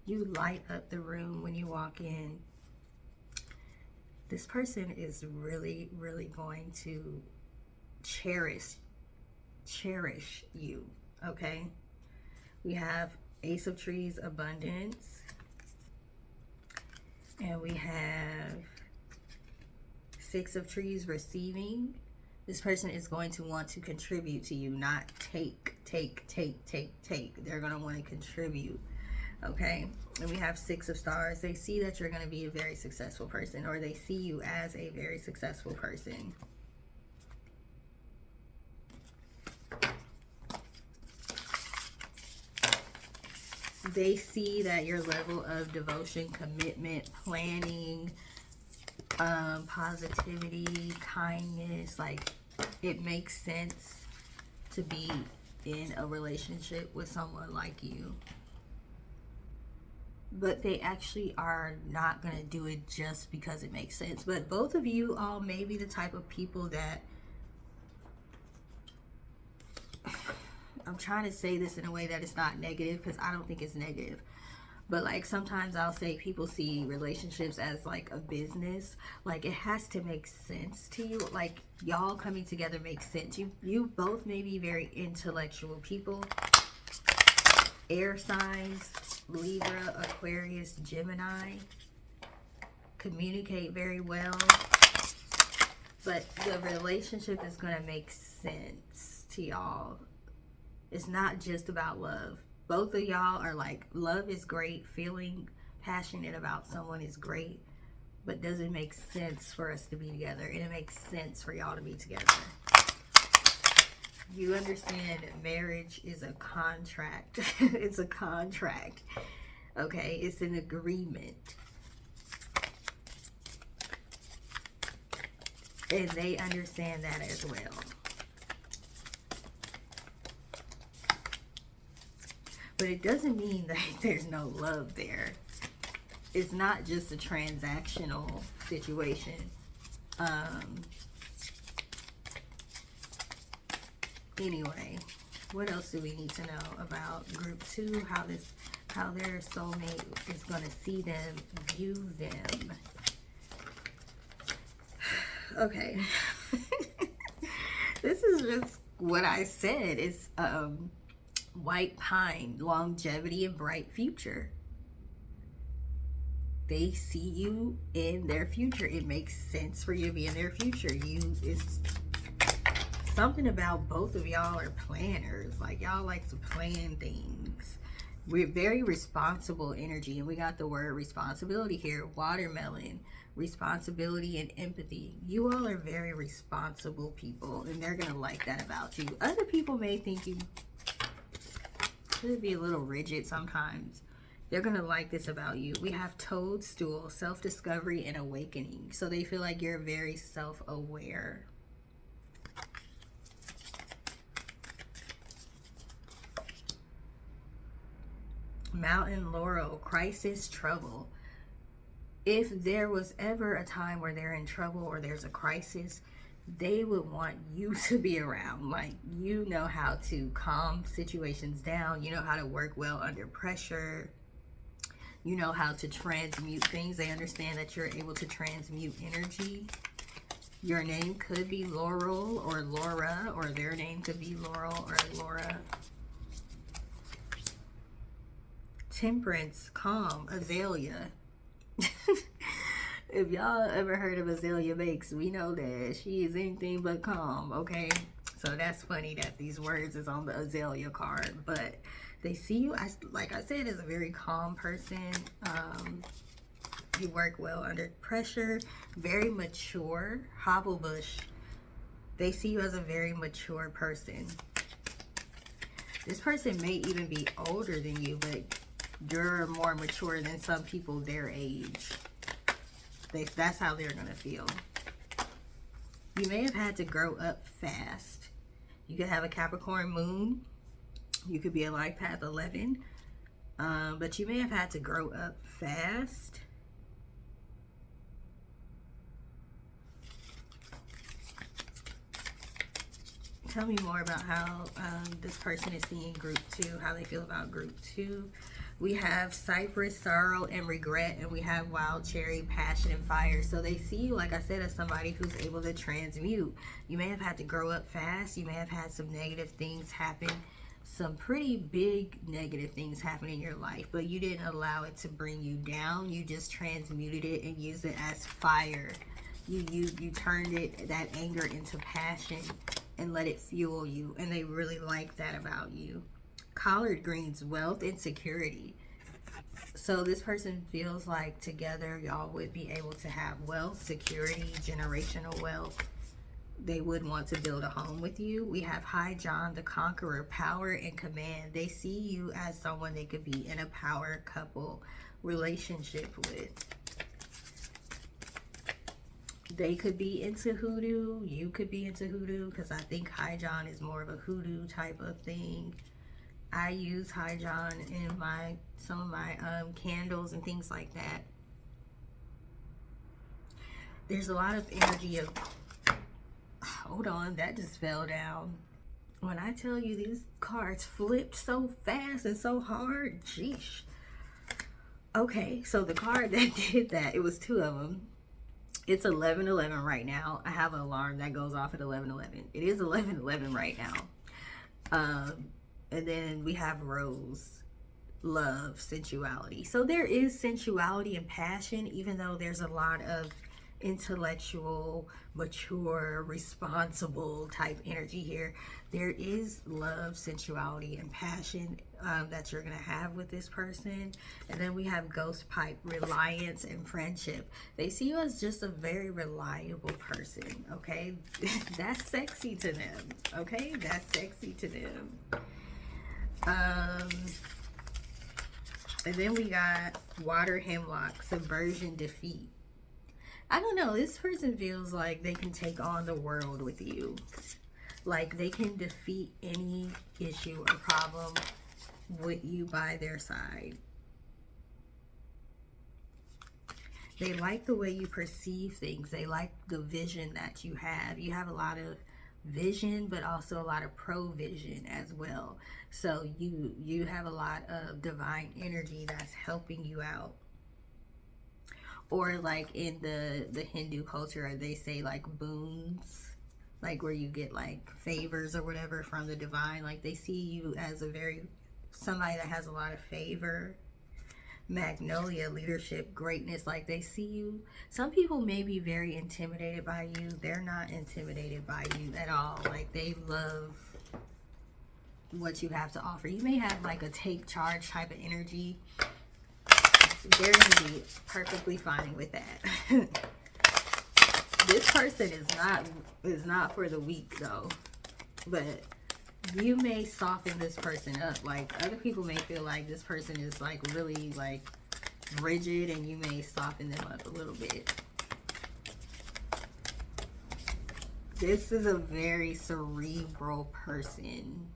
You light up the room when you walk in. This person is really, really going to cherish you, okay? We have Ace of Trees, abundance, and we have Six of Trees, receiving. This person is going to want to contribute to you, not take. They're going to want to contribute, okay? And we have Six of Stars. They see that you're going to be a very successful person, or they see you as a very successful person. They see that your level of devotion, commitment, planning, positivity, kindness, like it makes sense to be in a relationship with someone like you. But they actually are not going to do it just because it makes sense. But both of you all may be the type of people that, I'm trying to say this in a way that it's not negative, because I don't think it's negative. But like sometimes I'll say people see relationships as like a business. Like it has to make sense to you. Like y'all coming together makes sense. You both may be very intellectual people. Air signs, Libra, Aquarius, Gemini. Communicate very well. But the relationship is going to make sense to y'all. It's not just about love. Both of y'all are like, love is great. Feeling passionate about someone is great. But does it make sense for us to be together? And it makes sense for y'all to be together. You understand that marriage is a contract. It's a contract. Okay? It's an agreement. And they understand that as well. But it doesn't mean that there's no love there. It's not just a transactional situation. Anyway, what else do we need to know about group 2? How their soulmate is going to see them, view them. Okay. This is just what I said. It's white pine, longevity and bright future. They see you in their future. It makes sense for you to be in their future. It's something about both of y'all are planners. Like y'all like to plan things. We're very responsible energy, and we got the word responsibility here. Watermelon, responsibility and empathy. You all are very responsible people, and they're gonna like that about you. Other people may think you could be a little rigid sometimes. They're gonna like this about you. We have toadstool, self-discovery and awakening. So they feel like you're very self-aware. Mountain laurel, crisis, trouble. If there was ever a time where they're in trouble or there's a crisis, they would want you to be around. Like, you know how to calm situations down. You know how to work well under pressure. You know how to transmute things. They understand that you're able to transmute energy. Your name could be Laurel or Laura, or their name could be Laurel or Laura. Temperance, calm, Azalea. If y'all ever heard of Azalea Bakes, we know that she is anything but calm, okay? So that's funny that these words is on the Azalea card. But they see you as, like I said, as a very calm person. You work well under pressure. Very mature. Hobblebush. They see you as a very mature person. This person may even be older than you, but you're more mature than some people their age. That's how they're going to feel. You may have had to grow up fast. You could have a Capricorn moon. You could be a life path 11. But you may have had to grow up fast. Tell me more about how this person is seeing group 2, how they feel about group 2. We have Cypress, Sorrow, and Regret, and we have Wild Cherry, Passion, and Fire. So they see you, like I said, as somebody who's able to transmute. You may have had to grow up fast. You may have had some negative things happen, some pretty big negative things happen in your life, but you didn't allow it to bring you down. You just transmuted it and used it as fire. You turned it, that anger, into passion and let it fuel you, and they really like that about you. Collard greens, wealth and security. So this person feels like together y'all would be able to have wealth, security, generational wealth. They would want to build a home with you. We have High John, the Conqueror, power and command. They see you as someone they could be in a power couple relationship with. They could be into hoodoo. You could be into hoodoo, because I think High John is more of a hoodoo type of thing. I use High John in some of my candles and things like that. There's a lot of energy of, hold on, that just fell down. When I tell you these cards flipped so fast and so hard, sheesh. Okay, so the card that did that, it was 2 of them. It's 11:11 right now. I have an alarm that goes off at 11:11. It is 11:11 right now. And then we have Rose, love, sensuality. So there is sensuality and passion, even though there's a lot of intellectual, mature, responsible type energy here. There is love, sensuality, and passion that you're going to have with this person. And then we have Ghost Pipe, reliance, and friendship. They see you as just a very reliable person, okay? That's sexy to them, okay? That's sexy to them. And then we got Water, Hemlock, subversion, defeat. I don't know, this person feels like they can take on the world with you. Like they can defeat any issue or problem with you by their side. They like the way you perceive things. They like the vision that you have. You have a lot of vision, but also a lot of provision as well. So you have a lot of divine energy that's helping you out. Or like in the Hindu culture, they say like boons, like where you get like favors or whatever from the divine. Like they see you as somebody that has a lot of favor. Magnolia, leadership, greatness. Like they see you. Some people may be very intimidated by you. They're not intimidated by you at all. Like they love what you have to offer. You may have like a take charge type of energy. They're going to be perfectly fine with that. This person is not for the weak though. But you may soften this person up. Like other people may feel like this person is like really like rigid, and you may soften them up a little bit. This is a very cerebral person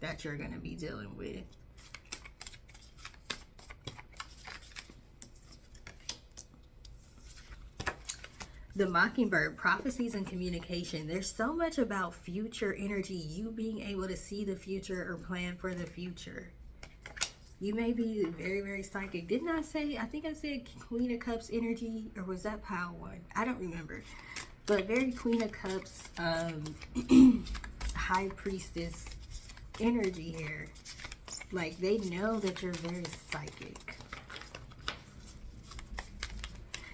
that you're going to be dealing with. The Mockingbird, prophecies and communication. There's so much about future energy, you being able to see the future or plan for the future. You may be very, very psychic. Didn't I say, I think I said Queen of Cups energy, or was that Power One? I don't remember. But very Queen of Cups, High Priestess energy here. Like they know that you're very psychic.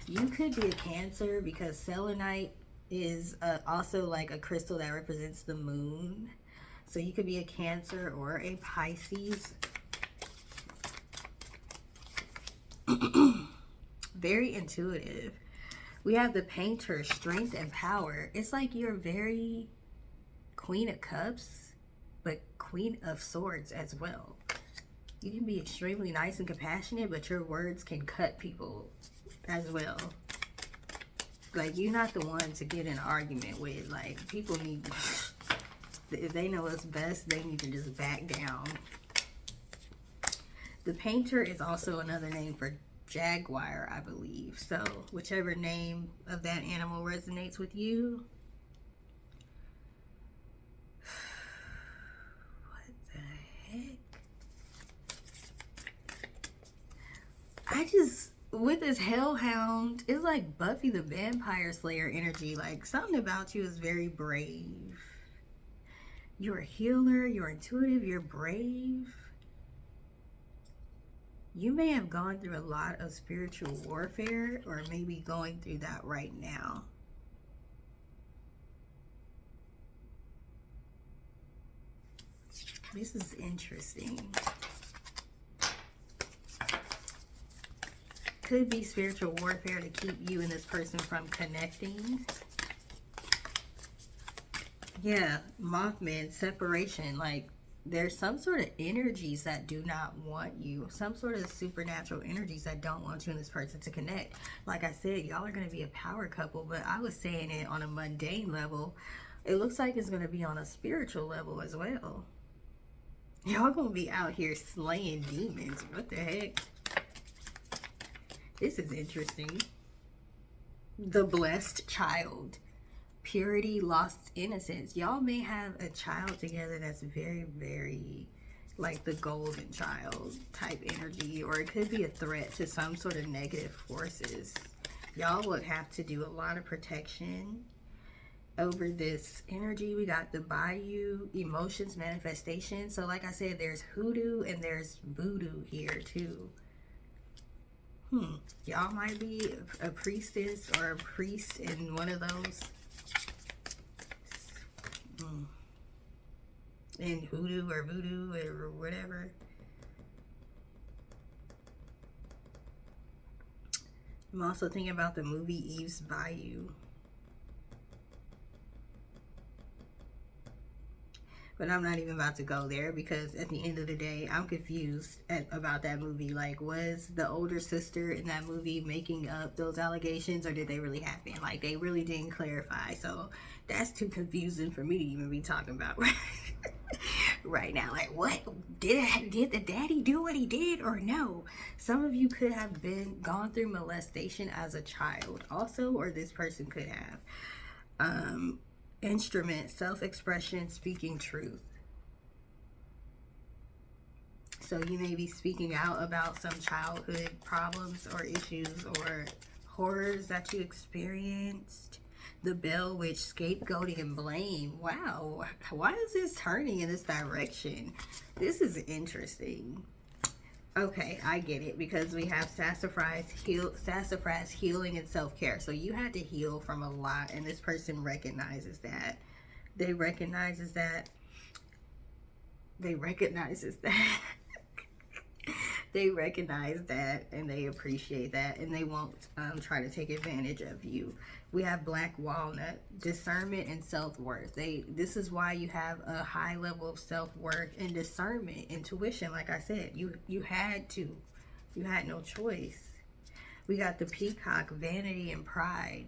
You could be a Cancer because Selenite is also like a crystal that represents the moon. So you could be a Cancer or a Pisces. Very intuitive. We have the Painter, strength and power. It's like you're very Queen of Cups, but Queen of Swords as well. You can be extremely nice and compassionate, but your words can cut people as well. Like, you're not the one to get in an argument with. Like, people need, if they know what's best, they need to just back down. The Painter is also another name for jaguar, I believe. So, whichever name of that animal resonates with you. What the heck? With this hellhound, it's like Buffy the Vampire Slayer energy. Like, something about you is very brave. You're a healer, you're intuitive, you're brave. You may have gone through a lot of spiritual warfare, or maybe going through that right now. This is interesting. Could be spiritual warfare to keep you and this person from connecting. Yeah, Mothman, separation. Like, there's some sort of energies that do not want you. Some sort of supernatural energies that don't want you and this person to connect. Like I said, y'all are going to be a power couple, but I was saying it on a mundane level. It looks like it's going to be on a spiritual level as well. Y'all going to be out here slaying demons. What the heck? This is interesting. The blessed child. Purity, lost innocence. Y'all may have a child together that's very, very like the golden child type energy, or it could be a threat to some sort of negative forces. Y'all would have to do a lot of protection over this energy. We got the Bayou, emotions, manifestation. So like I said, there's hoodoo and there's voodoo here too. Y'all might be a priestess or a priest in one of those. In hoodoo or voodoo or whatever. I'm also thinking about the movie Eve's Bayou. But I'm not even about to go there, because at the end of the day, I'm confused about that movie. Like, was the older sister in that movie making up those allegations, or did they really happen? Like, they really didn't clarify. So that's too confusing for me to even be talking about right now. Like, what? Did the daddy do what he did or no? Some of you could have gone through molestation as a child also, or this person could have. Instrument, self-expression, speaking truth. So you may be speaking out about some childhood problems or issues or horrors that you experienced. The Bell Witch, scapegoating and blame. Wow, why is this turning in this direction? This is interesting. Okay, I get it, because we have sassafras, healing and self-care. So you had to heal from a lot, and this person recognizes that. They recognizes that. They recognize that, and they appreciate that, and they won't try to take advantage of you. We have Black Walnut, discernment and self-worth. This is why you have a high level of self-worth and discernment, intuition. Like I said, you had no choice. We got the Peacock, vanity and pride.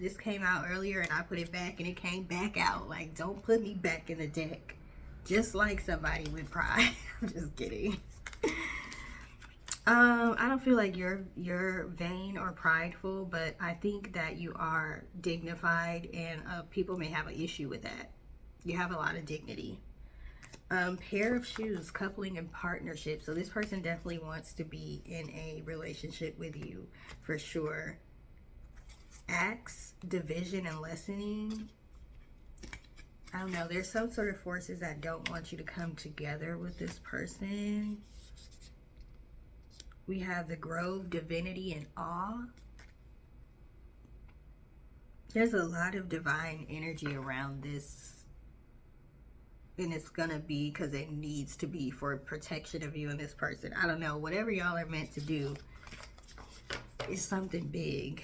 This came out earlier and I put it back and it came back out. Like, don't put me back in the deck. Just like somebody with pride. I'm just kidding. I don't feel like you're vain or prideful, but I think that you are dignified, and people may have an issue with that. You have a lot of dignity. Pair of shoes, coupling and partnership. So this person definitely wants to be in a relationship with you for sure. Axe, division and lessening. I don't know. There's some sort of forces that don't want you to come together with this person. We have the Grove, divinity and awe. There's a lot of divine energy around this, and it's gonna be because it needs to be for protection of you and this person. I don't know, whatever y'all are meant to do is something big.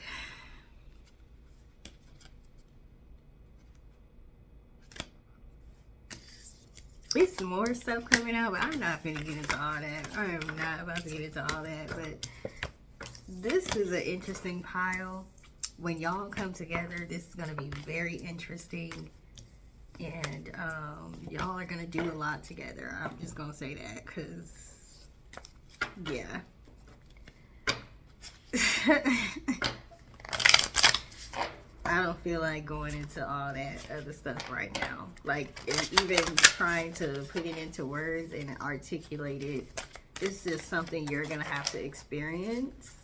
It's more stuff coming out, but I'm not gonna get into all that. I am not about to get into all that, but this is an interesting pile. When y'all come together, this is gonna be very interesting, and y'all are gonna do a lot together. I'm just gonna say that, because yeah. I don't feel like going into all that other stuff right now. Like, even trying to put it into words and articulate it, it's just something you're gonna have to experience.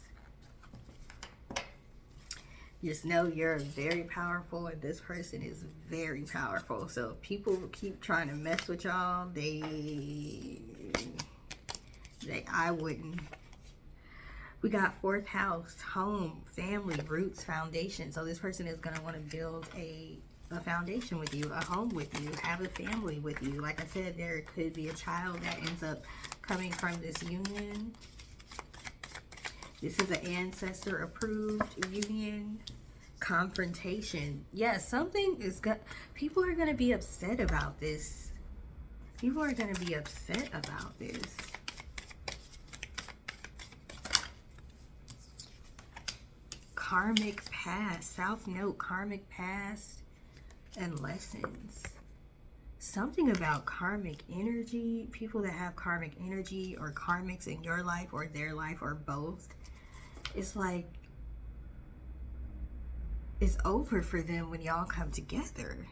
Just know you're very powerful, and this person is very powerful. So if people keep trying to mess with y'all, I wouldn't. We got 4th house, home, family, roots, foundation. So this person is going to want to build a foundation with you, a home with you, have a family with you. Like I said, there could be a child that ends up coming from this union. This is an ancestor approved union. Confrontation. Yes, something is good. People are going to be upset about this. People are going to be upset about this. Karmic past. South Note, karmic past and lessons. Something about karmic energy. People that have karmic energy or karmics in your life or their life or both. It's like it's over for them when y'all come together.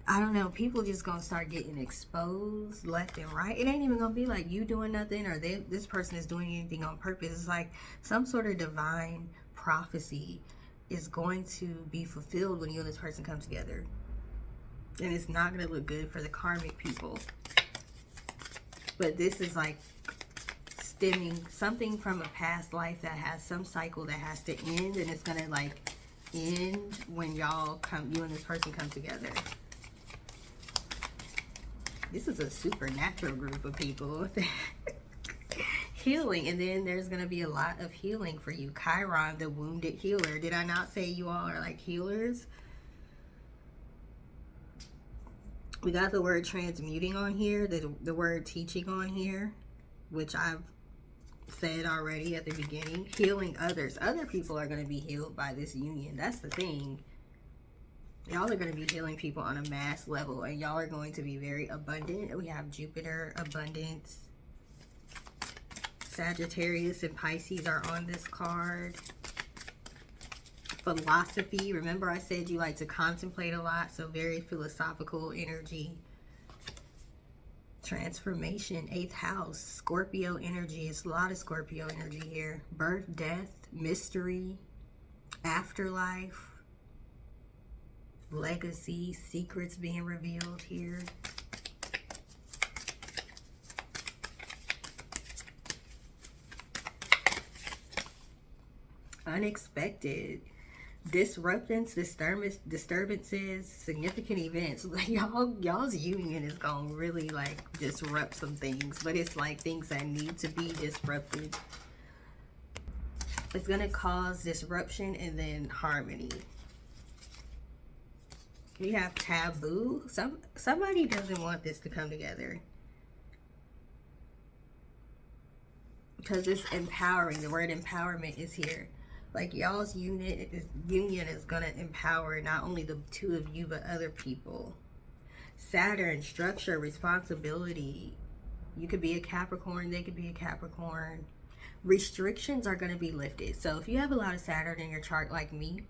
I don't know, people just gonna start getting exposed left and right. It ain't even gonna be like you doing nothing or this person is doing anything on purpose. It's like some sort of divine prophecy is going to be fulfilled when you and this person come together. And it's not gonna look good for the karmic people. But this is like stemming something from a past life that has some cycle that has to end, and it's gonna like end when you and this person come together. This is a supernatural group of people. Healing, and then there's gonna be a lot of healing for you. Chiron, the wounded healer. Did I not say you all are like healers? We got the word transmuting on here, the word teaching on here, which I've said already at the beginning. Healing others. Other people are going to be healed by this union. That's the thing. Y'all are going to be healing people on a mass level, and y'all are going to be very abundant. We have Jupiter, abundance. Sagittarius and Pisces are on this card. Philosophy. Remember I said you like to contemplate a lot, so very philosophical energy. Transformation, 8th house, Scorpio energy. It's a lot of Scorpio energy here. Birth, death, mystery, afterlife, legacy, secrets being revealed here. Unexpected. Disturbances, significant events. Like y'all's union is gonna really like disrupt some things, but it's like things that need to be disrupted. It's gonna cause disruption and then harmony. We have taboo. Somebody doesn't want this to come together because it's empowering. The word empowerment is here. Like y'all's union is going to empower not only the two of you, but other people. Saturn, structure, responsibility. You could be a Capricorn, they could be a Capricorn. Restrictions are going to be lifted. So if you have a lot of Saturn in your chart like me,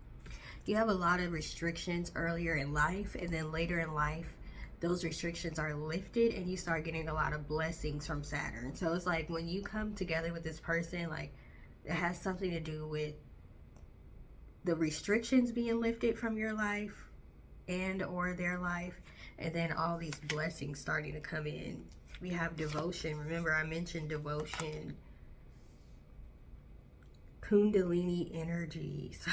you have a lot of restrictions earlier in life, and then later in life, those restrictions are lifted and you start getting a lot of blessings from Saturn. So it's like when you come together with this person, like it has something to do with the restrictions being lifted from your life and or their life, and then all these blessings starting to come in. We have devotion. Remember I mentioned devotion, Kundalini energies.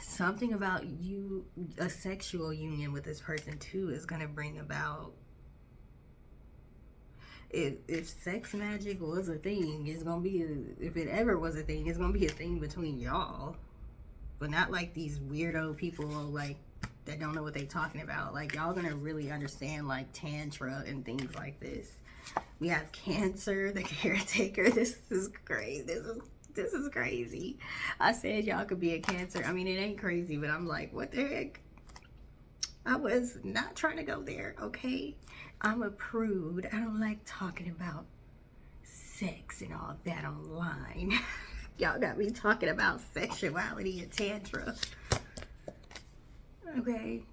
Something about you, a sexual union with this person too, is going to bring about, if sex magic was a thing, it's going to be, if it ever was a thing, it's going to be a thing between y'all. But not like these weirdo people like that don't know what they talking about. Like, y'all gonna really understand like tantra and things like this. We have Cancer, the caretaker. This is crazy. This is crazy. I said y'all could be a Cancer. I mean, it ain't crazy, but I'm like, what the heck? I was not trying to go there, okay? I'm a prude. I don't like talking about sex and all that online. Y'all got me talking about sexuality and tantra. Okay.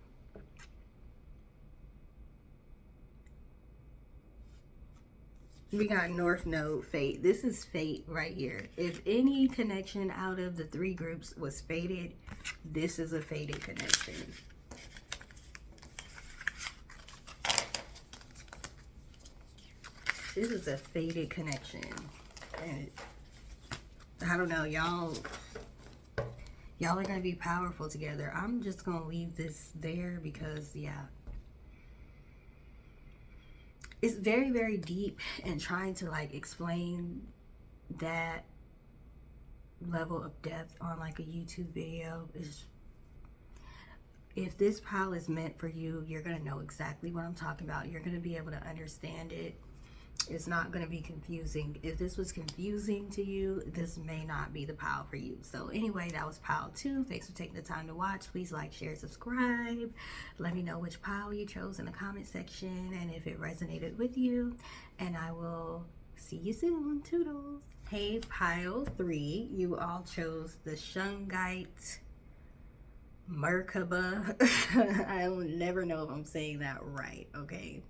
We got North Node, Fate. This is fate right here. If any connection out of the 3 groups was fated, this is a fated connection. This is a fated connection. And I don't know, y'all are gonna be powerful together. I'm just gonna leave this there because, yeah, it's very, very deep, and trying to like explain that level of depth on like a YouTube video is, if this pile is meant for you, you're gonna know exactly what I'm talking about. You're gonna be able to understand it. It's not going to be confusing. If this was confusing to you, this may not be the pile for you. So anyway, that was pile 2. Thanks for taking the time to watch. Please like, share, subscribe. Let me know which pile you chose in the comment section and if it resonated with you. And I will see you soon. Toodles. Hey, pile 3. You all chose the Shungite Merkaba. I'll never know if I'm saying that right, okay?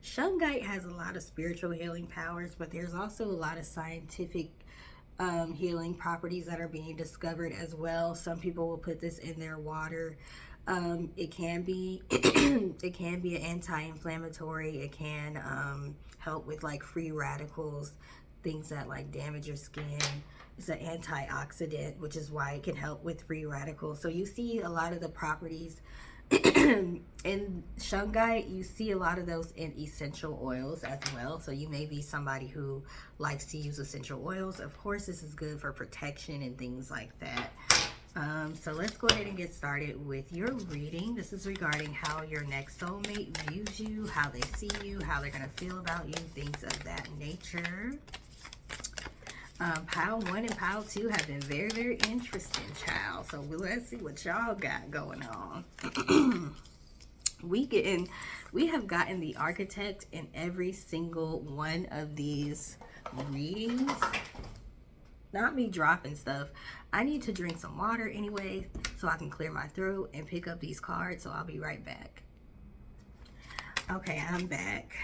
Shungite has a lot of spiritual healing powers, but there's also a lot of scientific healing properties that are being discovered as well. Some people will put this in their water. It can be it can be an anti-inflammatory. It can help with like free radicals, things that like damage your skin. It's an antioxidant, which is why it can help with free radicals. So you see a lot of the properties in Shungite. You see a lot of those in essential oils as well. So you may be somebody who likes to use essential oils. Of course, this is good for protection and things like that. So let's go ahead and get started with your reading. This is regarding how your next soulmate views you, how they see you, how they're going to feel about you, things of that nature. Pile 1 and pile 2 have been very, very interesting, child. So let's see what y'all got going on. We have gotten the Architect in every single one of these readings. Not me dropping stuff. I need to drink some water anyway so I can clear my throat and pick up these cards. So I'll be right back. Okay, I'm back.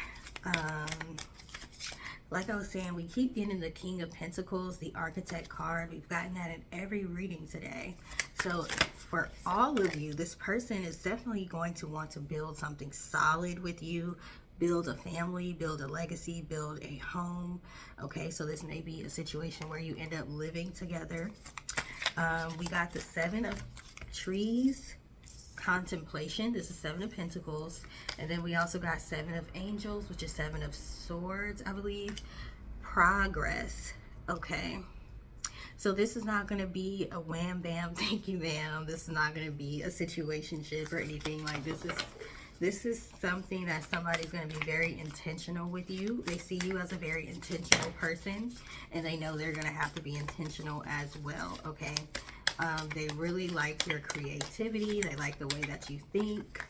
Like I was saying, we keep getting the King of Pentacles, the Architect card. We've gotten that in every reading today. So for all of you, this person is definitely going to want to build something solid with you, build a family, build a legacy, build a home. Okay, so this may be a situation where you end up living together. We got the 7 of Trees, Contemplation. This is 7 of Pentacles. And then we also got 7 of Angels, which is 7 of Swords, I believe. Progress. Okay. So this is not going to be a wham bam thank you ma'am. This is not going to be a situationship or anything like this. This is something that somebody's going to be very intentional with you. They see you as a very intentional person, and they know they're going to have to be intentional as well, okay? They really like your creativity. They like the way that you think.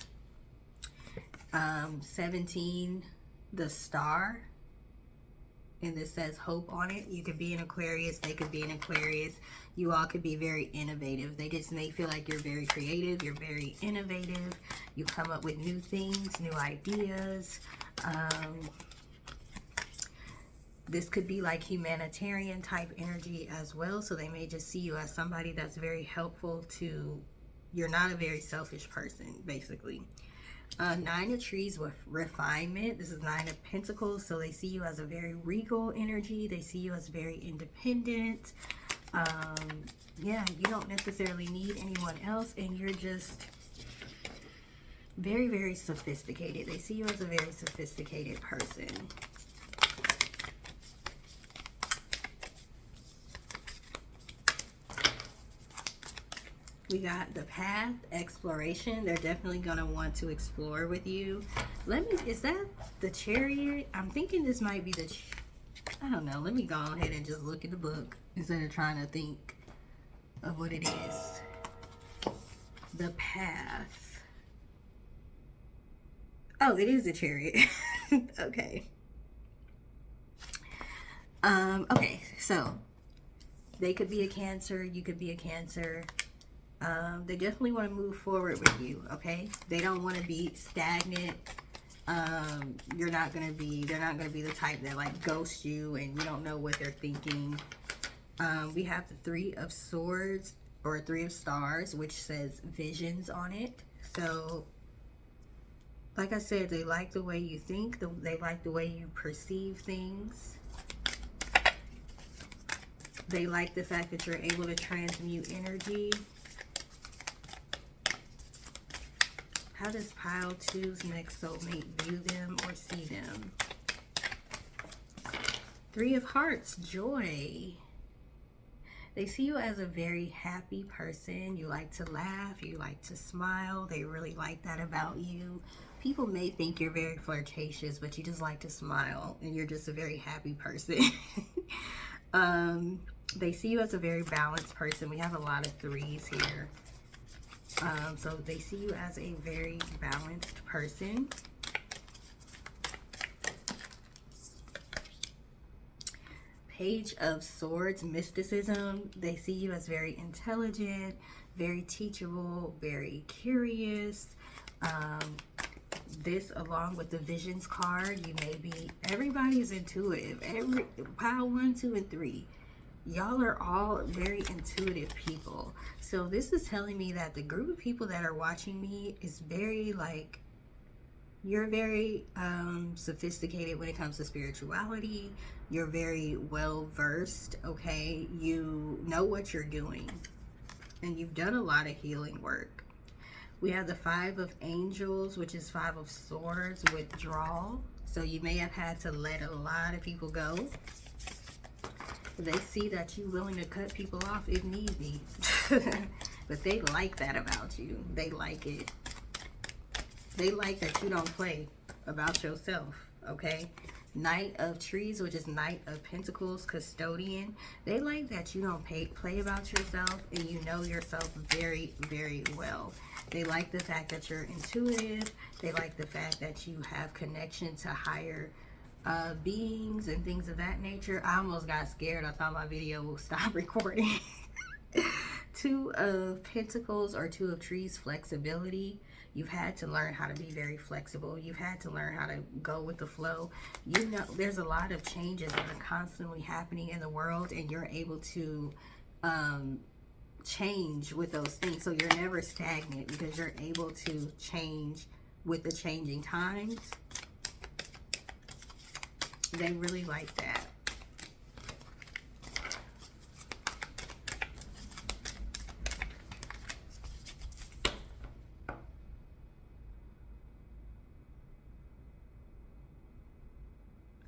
17, the Star. And this says hope on it. You could be an Aquarius. They could be an Aquarius. You all could be very innovative. They just may feel like you're very creative. You're very innovative. You come up with new things, new ideas. This could be like humanitarian type energy as well. So they may just see you as somebody that's very helpful to, you're not a very selfish person, basically. Nine of Trees with refinement. This is Nine of Pentacles, so they see you as a very regal energy. They see you as very independent. Yeah, you don't necessarily need anyone else, and you're just very, very sophisticated. They see you as a very sophisticated person. We got the path, exploration. They're definitely going to want to explore with you. Is that the Chariot? I'm thinking this might be I don't know. Let me go ahead and just look at the book instead of trying to think of what it is. The path. Oh, it is the Chariot. Okay. Okay, so they could be a Cancer. You could be a Cancer. They definitely want to move forward with you, okay? They don't want to be stagnant. They're not going to be the type that like ghosts you and you don't know what they're thinking. We have the Three of Swords or Three of Stars, which says visions on it. So, like I said, they like the way you think. They like the way you perceive things. They like the fact that you're able to transmute energy. How does Pile 2's next soulmate view them or see them? Three of Hearts, joy. They see you as a very happy person. You like to laugh. You like to smile. They really like that about you. People may think you're very flirtatious, but you just like to smile. And you're just a very happy person. They see you as a very balanced person. We have a lot of threes here. So they see you as a very balanced person. Page of Swords, mysticism. They see you as very intelligent, very teachable, very curious. This along with the Visions card, you may be, everybody's intuitive. Pile 1, 2, and 3. Y'all are all very intuitive people. So this is telling me that the group of people that are watching me is very like, you're very sophisticated when it comes to spirituality. You're very well versed, okay? You know what you're doing. And you've done a lot of healing work. We have the Five of Angels, which is Five of Swords, withdrawal. So you may have had to let a lot of people go. They see that you're willing to cut people off if need be. But they like that about you. They like it. They like that you don't play about yourself, okay? Knight of Trees, which is Knight of Pentacles, custodian. They like that you don't play about yourself and you know yourself very, very well. They like the fact that you're intuitive. They like the fact that you have connection to higher beings and things of that nature. I almost got scared. I thought my video will stop recording. Two of Pentacles or Two of Trees, flexibility. You've had to learn how to be very flexible. You've had to learn how to go with the flow. You know, there's a lot of changes that are constantly happening in the world, and you're able to change with those things. So you're never stagnant because you're able to change with the changing times. They really like that.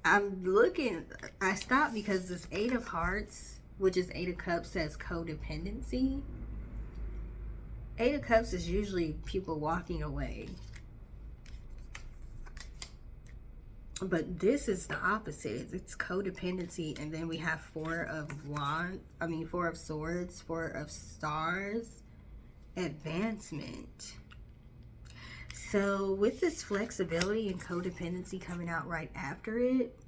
I'm looking, I stopped because this Eight of Hearts, which is Eight of Cups, says codependency. Eight of Cups is usually people walking away. But this is the opposite. It's codependency. And then we have Four of Swords, Four of Stars, advancement. So with this flexibility and codependency coming out right after it,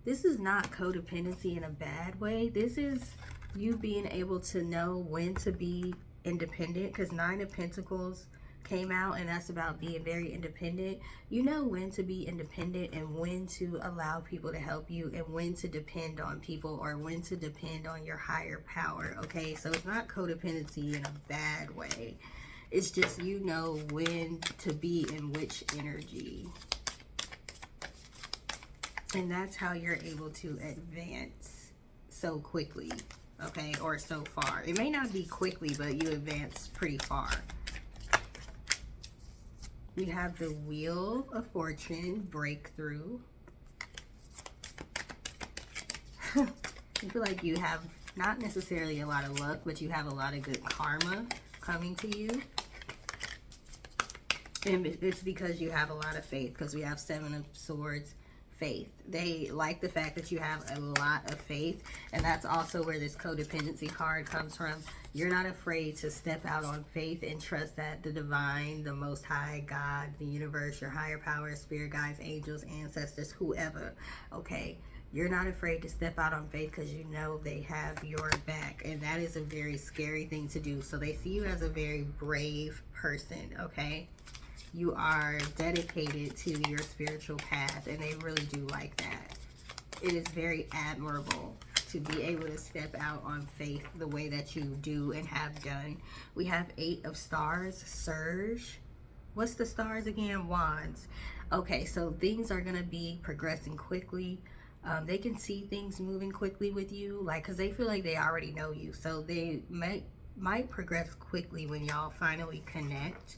this is not codependency in a bad way. This is you being able to know when to be independent, because Nine of Pentacles came out and that's about being very independent. You know when to be independent and when to allow people to help you and when to depend on people or when to depend on your higher power, okay? So it's not codependency in a bad way. It's just you know when to be in which energy. And that's how you're able to advance so quickly, okay, or so far. It may not be quickly, but you advance pretty far. We have the Wheel of Fortune, breakthrough. I feel like you have not necessarily a lot of luck, but you have a lot of good karma coming to you. And it's because you have a lot of faith, because we have 7 of Swords, faith. They like the fact that you have a lot of faith, and that's also where this codependency card comes from. You're not afraid to step out on faith and trust that the divine, the most high, God, the universe, your higher power, spirit guides, angels, ancestors, whoever, okay? You're not afraid to step out on faith because you know they have your back, and that is a very scary thing to do. So they see you as a very brave person, okay? You are dedicated to your spiritual path, and they really do like that. It is very admirable to be able to step out on faith the way that you do and have done. We have 8 of Stars, Surge. What's the stars again? Wands. Okay, so things are going to be progressing quickly. They can see things moving quickly with you, like, because they feel like they already know you. So they might progress quickly when y'all finally connect.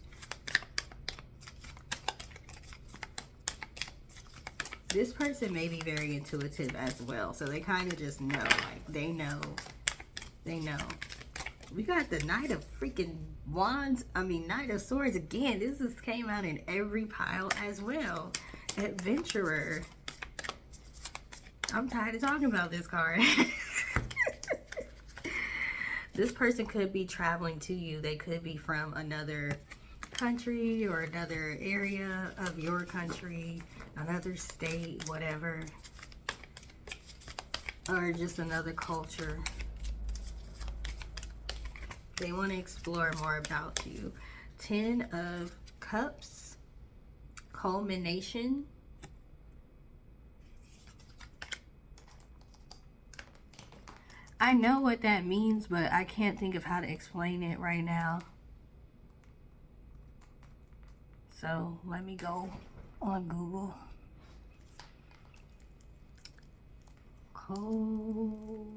This person may be very intuitive as well. So they kind of just know, like, they know. We got the Knight of freaking Wands. I mean, Knight of Swords again. This just came out in every pile as well. Adventurer. I'm tired of talking about this card. This person could be traveling to you. They could be from another country or another area of your country, another state, whatever, or just another culture. They want to explore more about you. 10 of Cups, culmination. I know what that means, but I can't think of how to explain it right now. So let me go on Google. Culmination.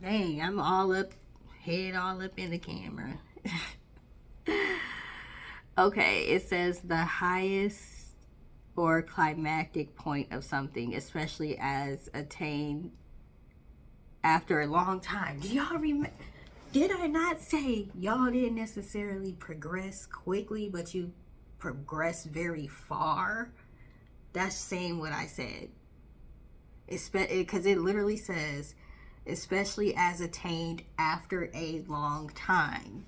Dang, I'm all up, head all up in the camera. Okay, it says the highest or climactic point of something, especially as attained after a long time. Do y'all remember? Did I not say y'all didn't necessarily progress quickly, but you progress very far? That's saying what I said. Because it literally says, especially as attained after a long time.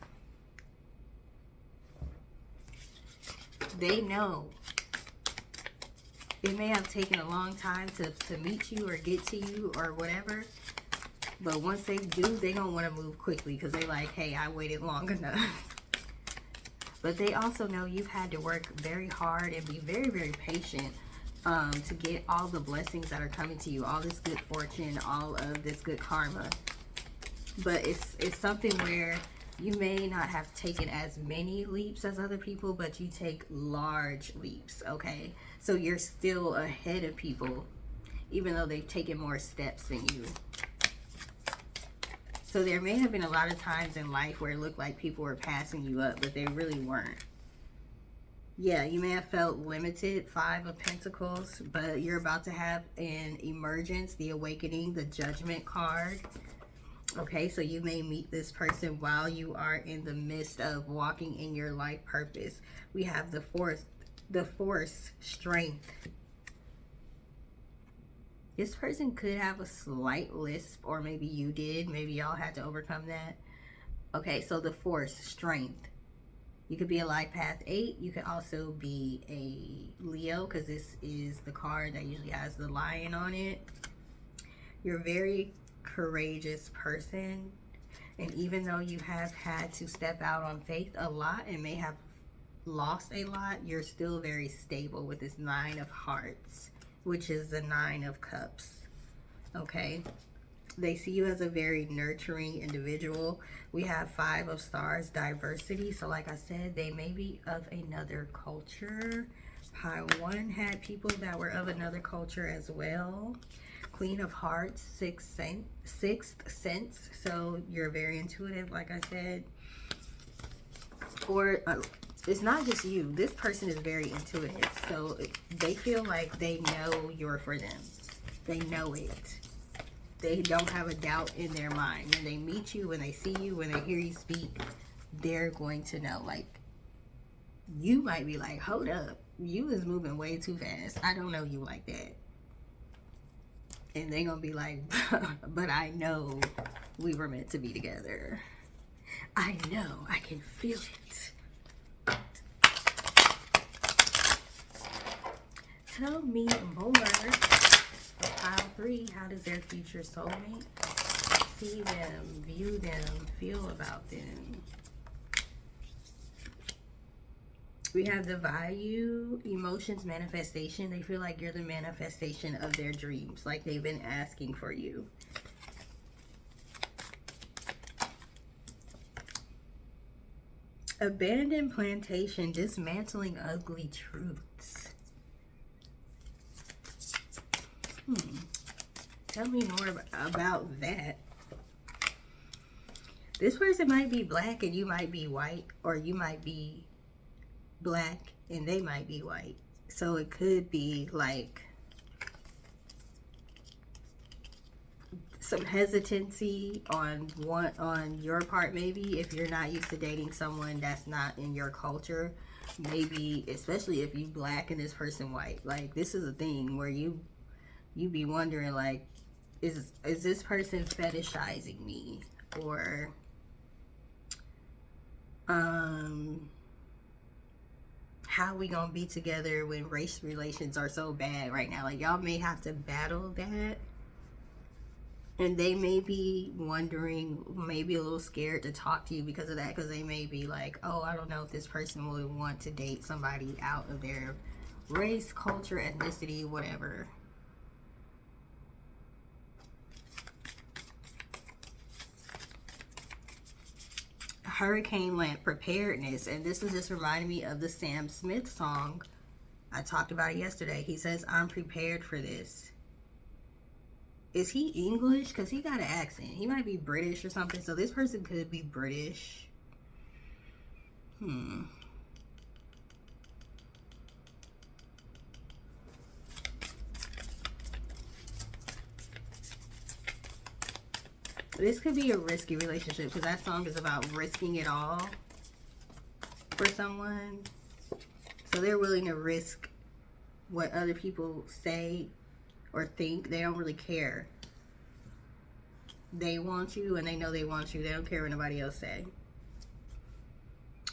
They know. It may have taken a long time to meet you or get to you or whatever. But once they do, they're going to want to move quickly because they like, hey, I waited long enough. But they also know you've had to work very hard and be very, very patient to get all the blessings that are coming to you, all this good fortune, all of this good karma. But it's something where you may not have taken as many leaps as other people, but you take large leaps, okay? So you're still ahead of people, even though they've taken more steps than you. So there may have been a lot of times in life where it looked like people were passing you up, but they really weren't. Yeah, you may have felt limited, 5 of Pentacles, but you're about to have an emergence, the awakening, the Judgment card. Okay, so you may meet this person while you are in the midst of walking in your life purpose. We have the Force, strength. This person could have a slight lisp, or maybe you did. Maybe y'all had to overcome that. Okay, so the Force, strength. You could be a Life Path 8. You could also be a Leo, because this is the card that usually has the lion on it. You're a very courageous person. And even though you have had to step out on faith a lot and may have lost a lot, you're still very stable with this 9 of Hearts, which is the 9 of Cups. Okay, They see you as a very nurturing individual. We have 5 of Stars, diversity. So like I said, they may be of another culture. Pile 1 had people that were of another culture as well. Queen of Hearts, sixth sense. So you're very intuitive, like I said. Or it's not just you. This person is very intuitive. So they feel like they know you're for them. They know it. They don't have a doubt in their mind. When they meet you, when they see you, when they hear you speak, they're going to know. Like, you might be like, hold up, you is moving way too fast. I don't know you like that. And they gonna be like, but I know we were meant to be together. I know, I can feel it. Tell me more. Pile 3, how does their future soulmate see them, view them, feel about them? We have the value, emotions, manifestation. They feel like you're the manifestation of their dreams, like they've been asking for you. Abandoned plantation, dismantling ugly truths. Tell me more about that. This person might be black and you might be white, or you might be black and they might be white. So it could be like some hesitancy on your part, maybe, if you're not used to dating someone that's not in your culture. Maybe especially if you black and this person white. Like, this is a thing where you be wondering, like, is this person fetishizing me? Or how we gonna be together when race relations are so bad right now? Like, y'all may have to battle that. And they may be wondering, maybe a little scared to talk to you because of that, because they may be like, oh, I don't know if this person would want to date somebody out of their race, culture, ethnicity, whatever. Hurricane Lamp, preparedness. And this is just reminding me of the Sam Smith song. I talked about it yesterday. He says, I'm prepared for this. Is he English? Because he got an accent. He might be British or something. So this person could be British. This could be a risky relationship, because that song is about risking it all for someone. So they're willing to risk what other people say or think. They don't really care. They want you and they know they want you. They don't care what nobody else say.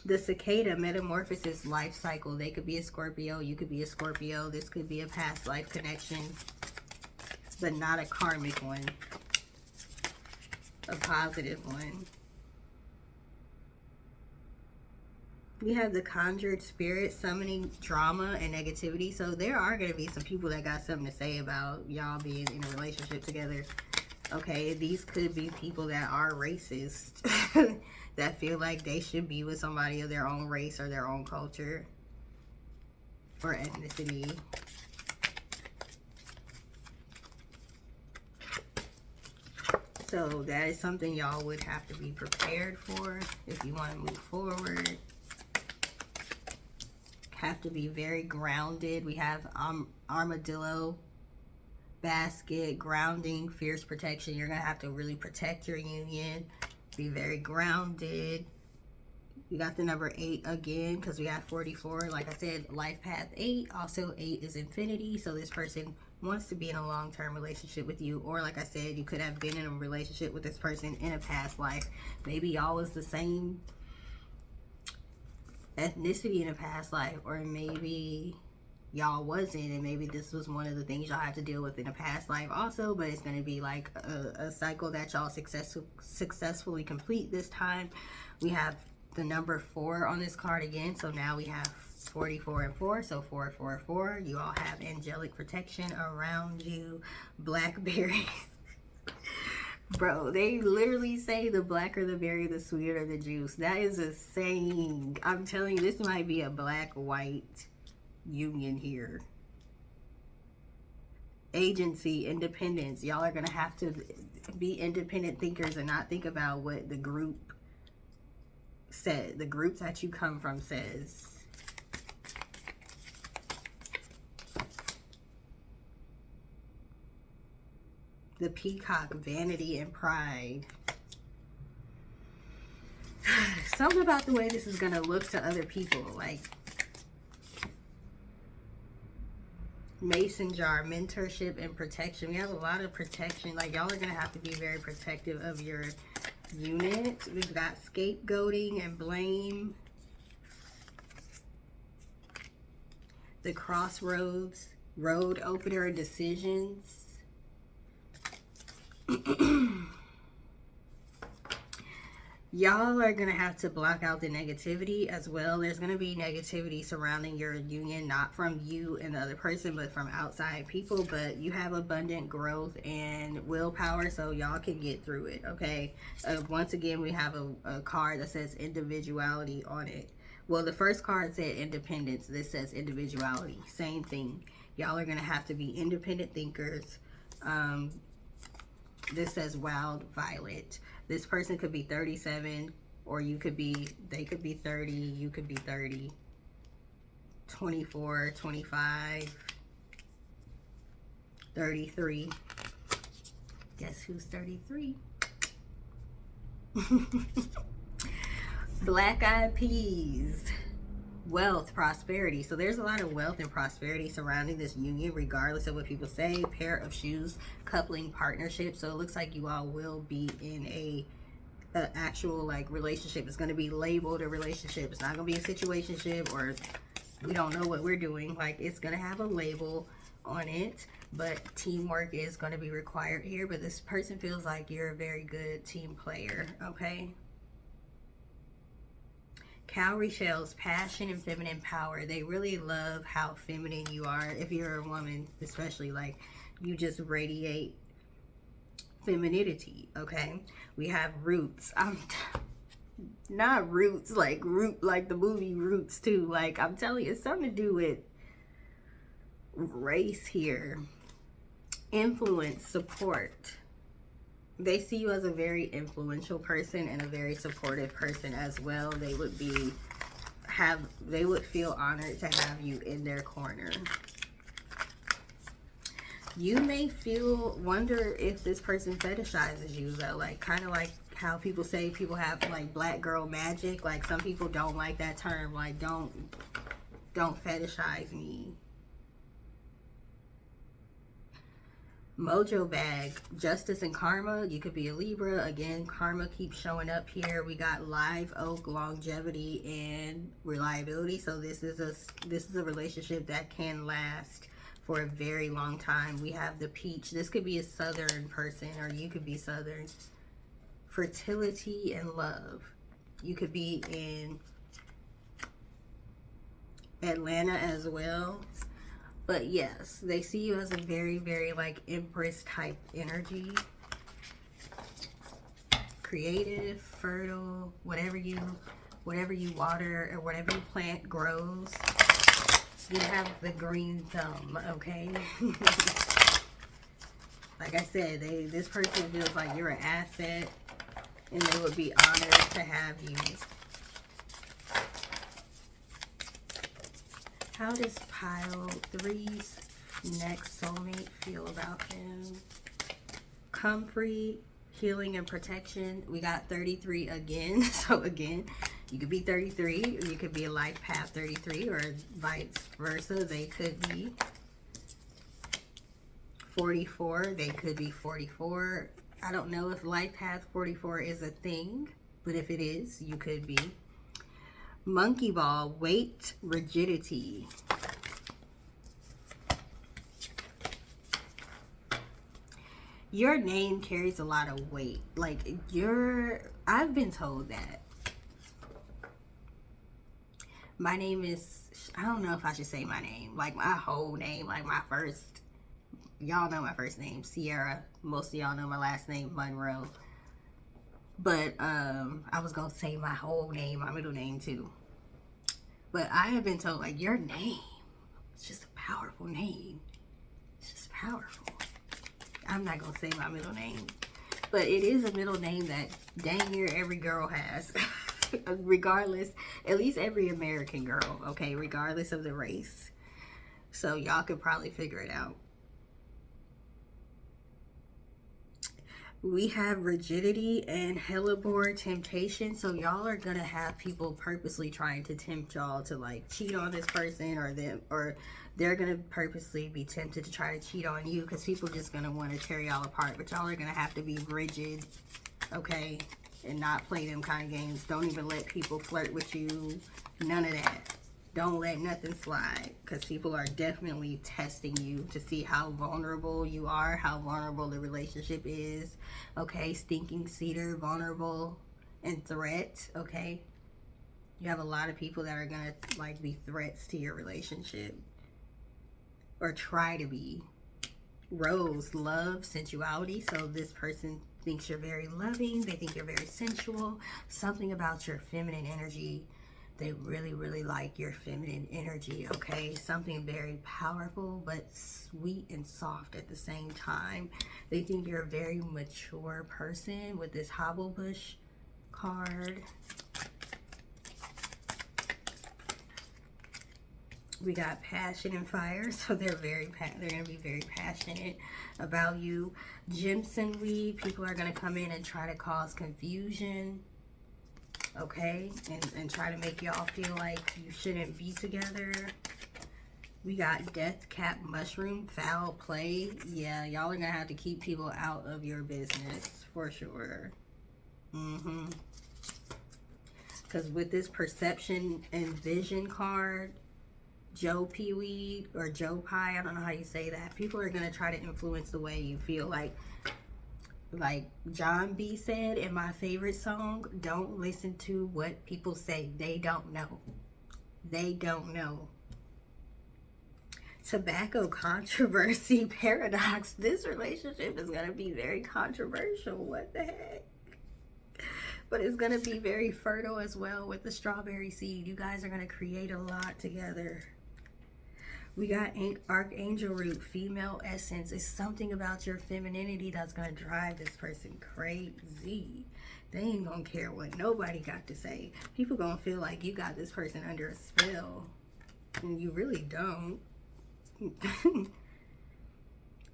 The cicada, metamorphosis, life cycle. They could be a Scorpio. You could be a Scorpio. This could be a past life connection, but not a karmic one. A positive one. We have the conjured spirit, summoning drama and negativity. So there are going to be some people that got something to say about y'all being in a relationship together. Okay, these could be people that are racist, that feel like they should be with somebody of their own race or their own culture or ethnicity. So that is something y'all would have to be prepared for if you want to move forward. Have to be very grounded. We have armadillo, basket, grounding, fierce protection. You're going to have to really protect your union. Be very grounded. We got the number 8 again, because we have 44. Like I said, life path 8. Also 8 is infinity. So this person wants to be in a long-term relationship with you. Or like I said, you could have been in a relationship with this person in a past life. Maybe y'all was the same ethnicity in a past life, or maybe y'all wasn't, and maybe this was one of the things y'all had to deal with in a past life also, but it's going to be like a cycle that y'all successfully complete this time. We have the number 4 on this card again, so now we have 44 and 4, so 444. You all have angelic protection around you. Blackberries. Bro, they literally say the blacker the berry, the sweeter the juice. That is a saying. I'm telling you, this might be a black-white union here. Agency, independence. Y'all are going to have to be independent thinkers and not think about what the group said. The group that you come from says. The peacock, vanity and pride. Something about the way this is going to look to other people. Like, mason jar, mentorship and protection. We have a lot of protection. Like, y'all are going to have to be very protective of your unit. We've got scapegoating and blame. The crossroads, road opener and decisions. Y'all are gonna have to block out the negativity as well. There's gonna be negativity surrounding your union, not from you and the other person, but from outside people. But you have abundant growth and willpower, so y'all can get through it. Okay, once again, we have a card that says individuality on it. Well, the first card said independence. This says individuality. Same thing. Y'all are gonna have to be independent thinkers. This says wild violet. This person could be 37, or you could be, they could be 30, you could be 30, 24, 25, 33. Guess who's 33? Black eyed peas. Wealth, prosperity. So there's a lot of wealth and prosperity surrounding this union, regardless of what people say. Pair of shoes, coupling, partnership. So it looks like you all will be in a actual like relationship. It's going to be labeled a relationship. It's not going to be a situationship, or we don't know what we're doing. Like, it's going to have a label on it, but teamwork is going to be required here. But this person feels like you're a very good team player. Okay. Cowrie shells, passion and feminine power. They really love how feminine you are. If you're a woman, especially, like, you just radiate femininity. Okay, we have roots. Not roots like root, like the movie Roots too. Like, I'm telling you, it's something to do with race here. Influence, support. They see you as a very influential person and a very supportive person as well. They would they would feel honored to have you in their corner. You may wonder if this person fetishizes you though, like kind of like how people say people have like black girl magic. Like, some people don't like that term. Like, don't fetishize me. Mojo bag, justice and karma. You could be a Libra. Again, karma keeps showing up here. We got live oak, longevity and reliability. So this is a relationship that can last for a very long time. We have the peach. This could be a southern person, or you could be southern. Fertility and love. You could be in Atlanta as well. But yes, they see you as a very, very like Empress type energy. Creative, fertile, whatever you water or whatever you plant grows. You have the green thumb, okay? Like I said, this person feels like you're an asset and they would be honored to have you. How does pile 3's next soulmate feel about him? Comfort, healing, and protection. We got 33 again. So again, you could be 33, or you could be a life path 33, or vice versa. They could be 44. They could be 44. I don't know if life path 44 is a thing, but if it is, you could be. Monkey ball, weight, rigidity. Your name carries a lot of weight. Like, I've been told that. My name is, I don't know if I should say my name, like my whole name, like my first y'all know my first name, Sierra. Most of y'all know my last name, Monroe. But I was gonna say my whole name, my middle name too. But I have been told, like, your name, it's just a powerful name. It's just powerful. I'm not gonna say my middle name, but it is a middle name that dang near every girl has. Regardless, at least every American girl, okay, regardless of the race. So y'all could probably figure it out. We have rigidity and hellebore temptation. So y'all are gonna have people purposely trying to tempt y'all to like cheat on this person, or them, or they're gonna purposely be tempted to try to cheat on you, because people are just gonna want to tear y'all apart. But y'all are gonna have to be rigid, okay, and not play them kind of games. Don't even let people flirt with you. None of that. Don't let nothing slide, because people are definitely testing you to see how vulnerable you are, how vulnerable the relationship is. Okay, stinking cedar, vulnerable, and threat. Okay, you have a lot of people that are gonna like be threats to your relationship, or try to be. Rose, love, sensuality. So this person thinks you're very loving. They think you're very sensual. Something about your feminine energy. They really, really like your feminine energy, okay? Something very powerful, but sweet and soft at the same time. They think you're a very mature person with this Hobblebush card. We got passion and fire, so they're gonna be very passionate about you. Jimson weed, people are gonna come in and try to cause confusion, okay, and try to make y'all feel like you shouldn't be together. We got death cap mushroom, foul play. Yeah, y'all are gonna have to keep people out of your business for sure. Because with this perception and vision card, Joe Peeweed or Joe Pie, I don't know how you say that. People are gonna try to influence the way you feel. Like John B said in my favorite song, don't listen to what people say. They don't know. They don't know. Tobacco controversy paradox. This relationship is gonna be very controversial. What the heck? But it's gonna be very fertile as well with the strawberry seed. You guys are gonna create a lot together. We got Archangel Root, female essence. It's something about your femininity that's gonna drive this person crazy. They ain't gonna care what nobody got to say. People gonna feel like you got this person under a spell, and you really don't.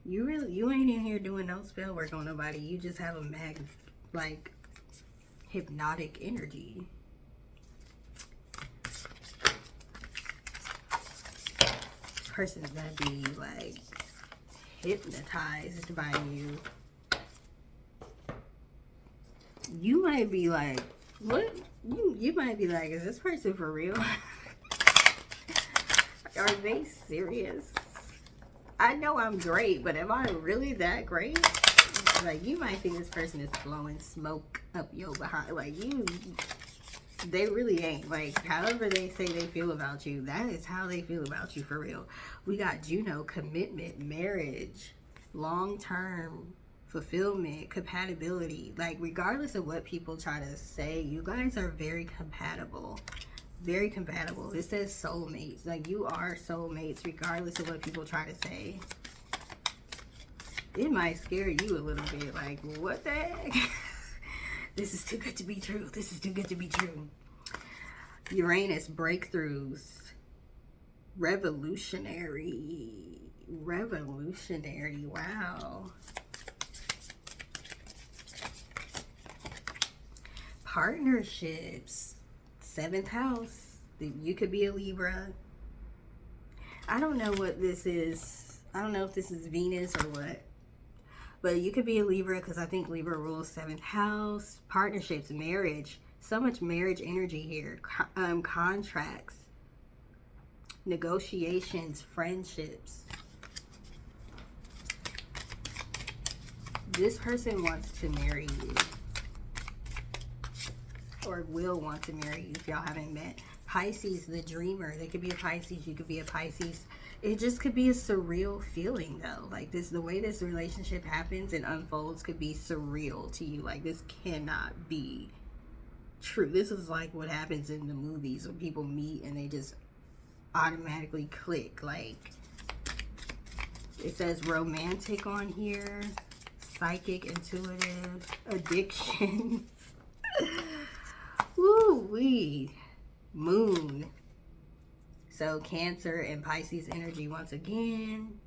You ain't in here doing no spell work on nobody. You just have a like hypnotic energy. Person's gonna be like hypnotized by you. You might be like, what? You might be like, is this person for real? Are they serious? I know I'm great, but am I really that great? Like, you might think this person is blowing smoke up your behind. Like, they really ain't. Like, however they say they feel about you, that is how they feel about you for real. We got Juno, commitment, marriage, long-term fulfillment, compatibility. Like, regardless of what people try to say, you guys are very compatible. Very compatible. It says soulmates. Like, you are soulmates regardless of what people try to say. It might scare you a little bit. Like, what the heck? This is too good to be true. This is too good to be true. Uranus, breakthroughs. Revolutionary. Revolutionary. Wow. Partnerships. 7th house. You could be a Libra. I don't know what this is. I don't know if this is Venus or what. But you could be a Libra, because I think Libra rules 7th house. Partnerships, marriage. So much marriage energy here. Contracts. Negotiations, friendships. This person wants to marry you. Or will want to marry you if y'all haven't met. Pisces, the dreamer. They could be a Pisces. You could be a Pisces. It just could be a surreal feeling though. Like this, the way this relationship happens and unfolds could be surreal to you. Like this cannot be true. This is like what happens in the movies when people meet and they just automatically click. Like it says romantic on here, psychic, intuitive, addictions. Woo wee. Moon. So Cancer and Pisces energy once again.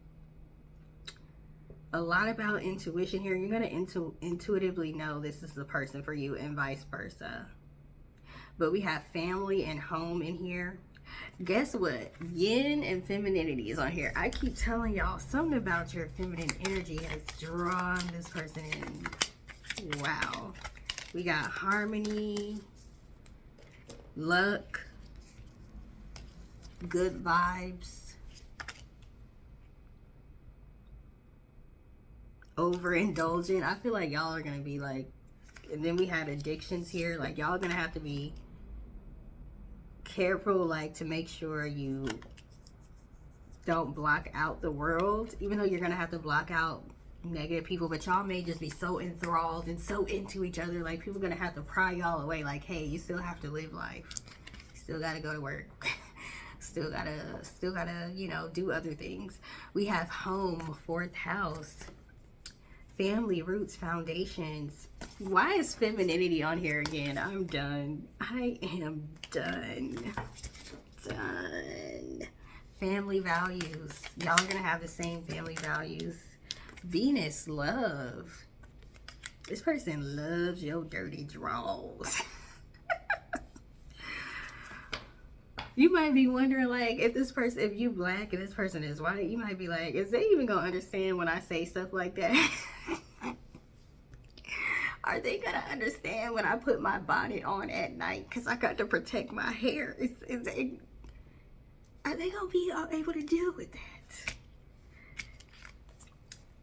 A lot about intuition here. You're going to intuitively know this is the person for you and vice versa. But we have family and home in here. Guess what? Yin and femininity is on here. I keep telling y'all something about your feminine energy has drawn this person in. Wow. We got harmony, luck, good vibes, overindulgent. I feel like y'all are gonna be like, and then we had addictions here. Like y'all are gonna have to be careful, like to make sure you don't block out the world, even though you're gonna have to block out negative people, but y'all may just be so enthralled and so into each other, like people are gonna have to pry y'all away, like, hey, you still have to live life, still gotta go to work. Still gotta, you know, do other things. We have home, 4th house, family, roots, foundations. Why is femininity on here again? I'm done. I am done. Done. Family values. Y'all are gonna have the same family values. Venus, love. This person loves your dirty draws. You might be wondering, like, if this person, if you black and this person is white, you might be like, is they even gonna understand when I say stuff like that? Are they gonna understand when I put my bonnet on at night because I got to protect my hair? Are they gonna be able to deal with that?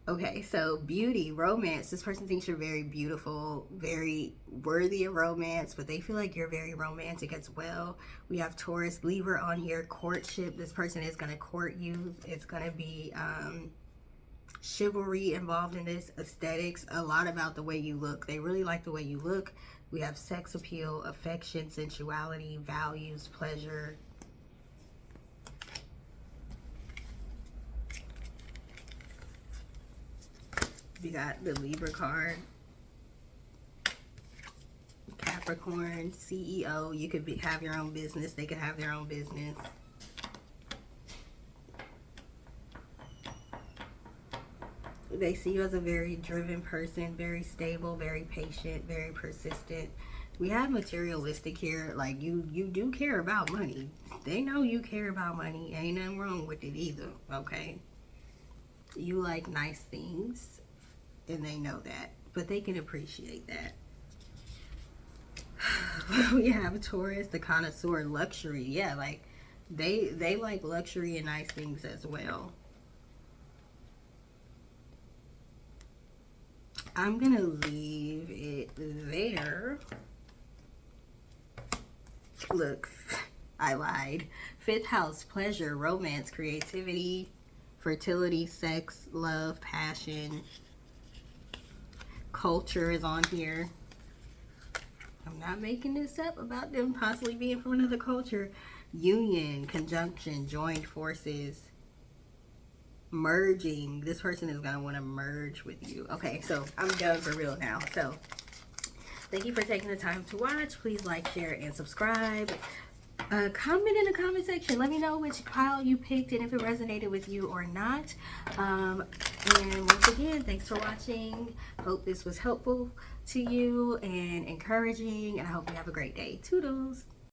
Okay, so beauty, romance. This person thinks you're very beautiful, very worthy of romance, but they feel like you're very romantic as well. We have Taurus, Libra on here, courtship. This person is going to court you. It's going to be chivalry involved in this, aesthetics, a lot about the way you look. They really like the way you look. We have sex appeal, affection, sensuality, values, pleasure. We got the Libra card. Capricorn, CEO. You could have your own business. They could have their own business. They see you as a very driven person, very stable, very patient, very persistent. We have materialistic here. Like you do care about money. They know you care about money. Ain't nothing wrong with it either. Okay. You like nice things. And they know that, but they can appreciate that. We have Taurus, the connoisseur, luxury. Yeah, like they like luxury and nice things as well. I'm gonna leave it there. Look, I lied. 5th house, pleasure, romance, creativity, fertility, sex, love, passion. Culture is on here. I'm not making this up about them possibly being from another culture. Union, conjunction, joined forces, merging. This person is going to want to merge with you. Okay, so I'm done for real now. So thank you for taking the time to watch. Please like, share, and subscribe. Comment in the comment section. Let me know which pile you picked and if it resonated with you or not. And once again, thanks for watching. Hope this was helpful to you and encouraging. And I hope you have a great day. Toodles.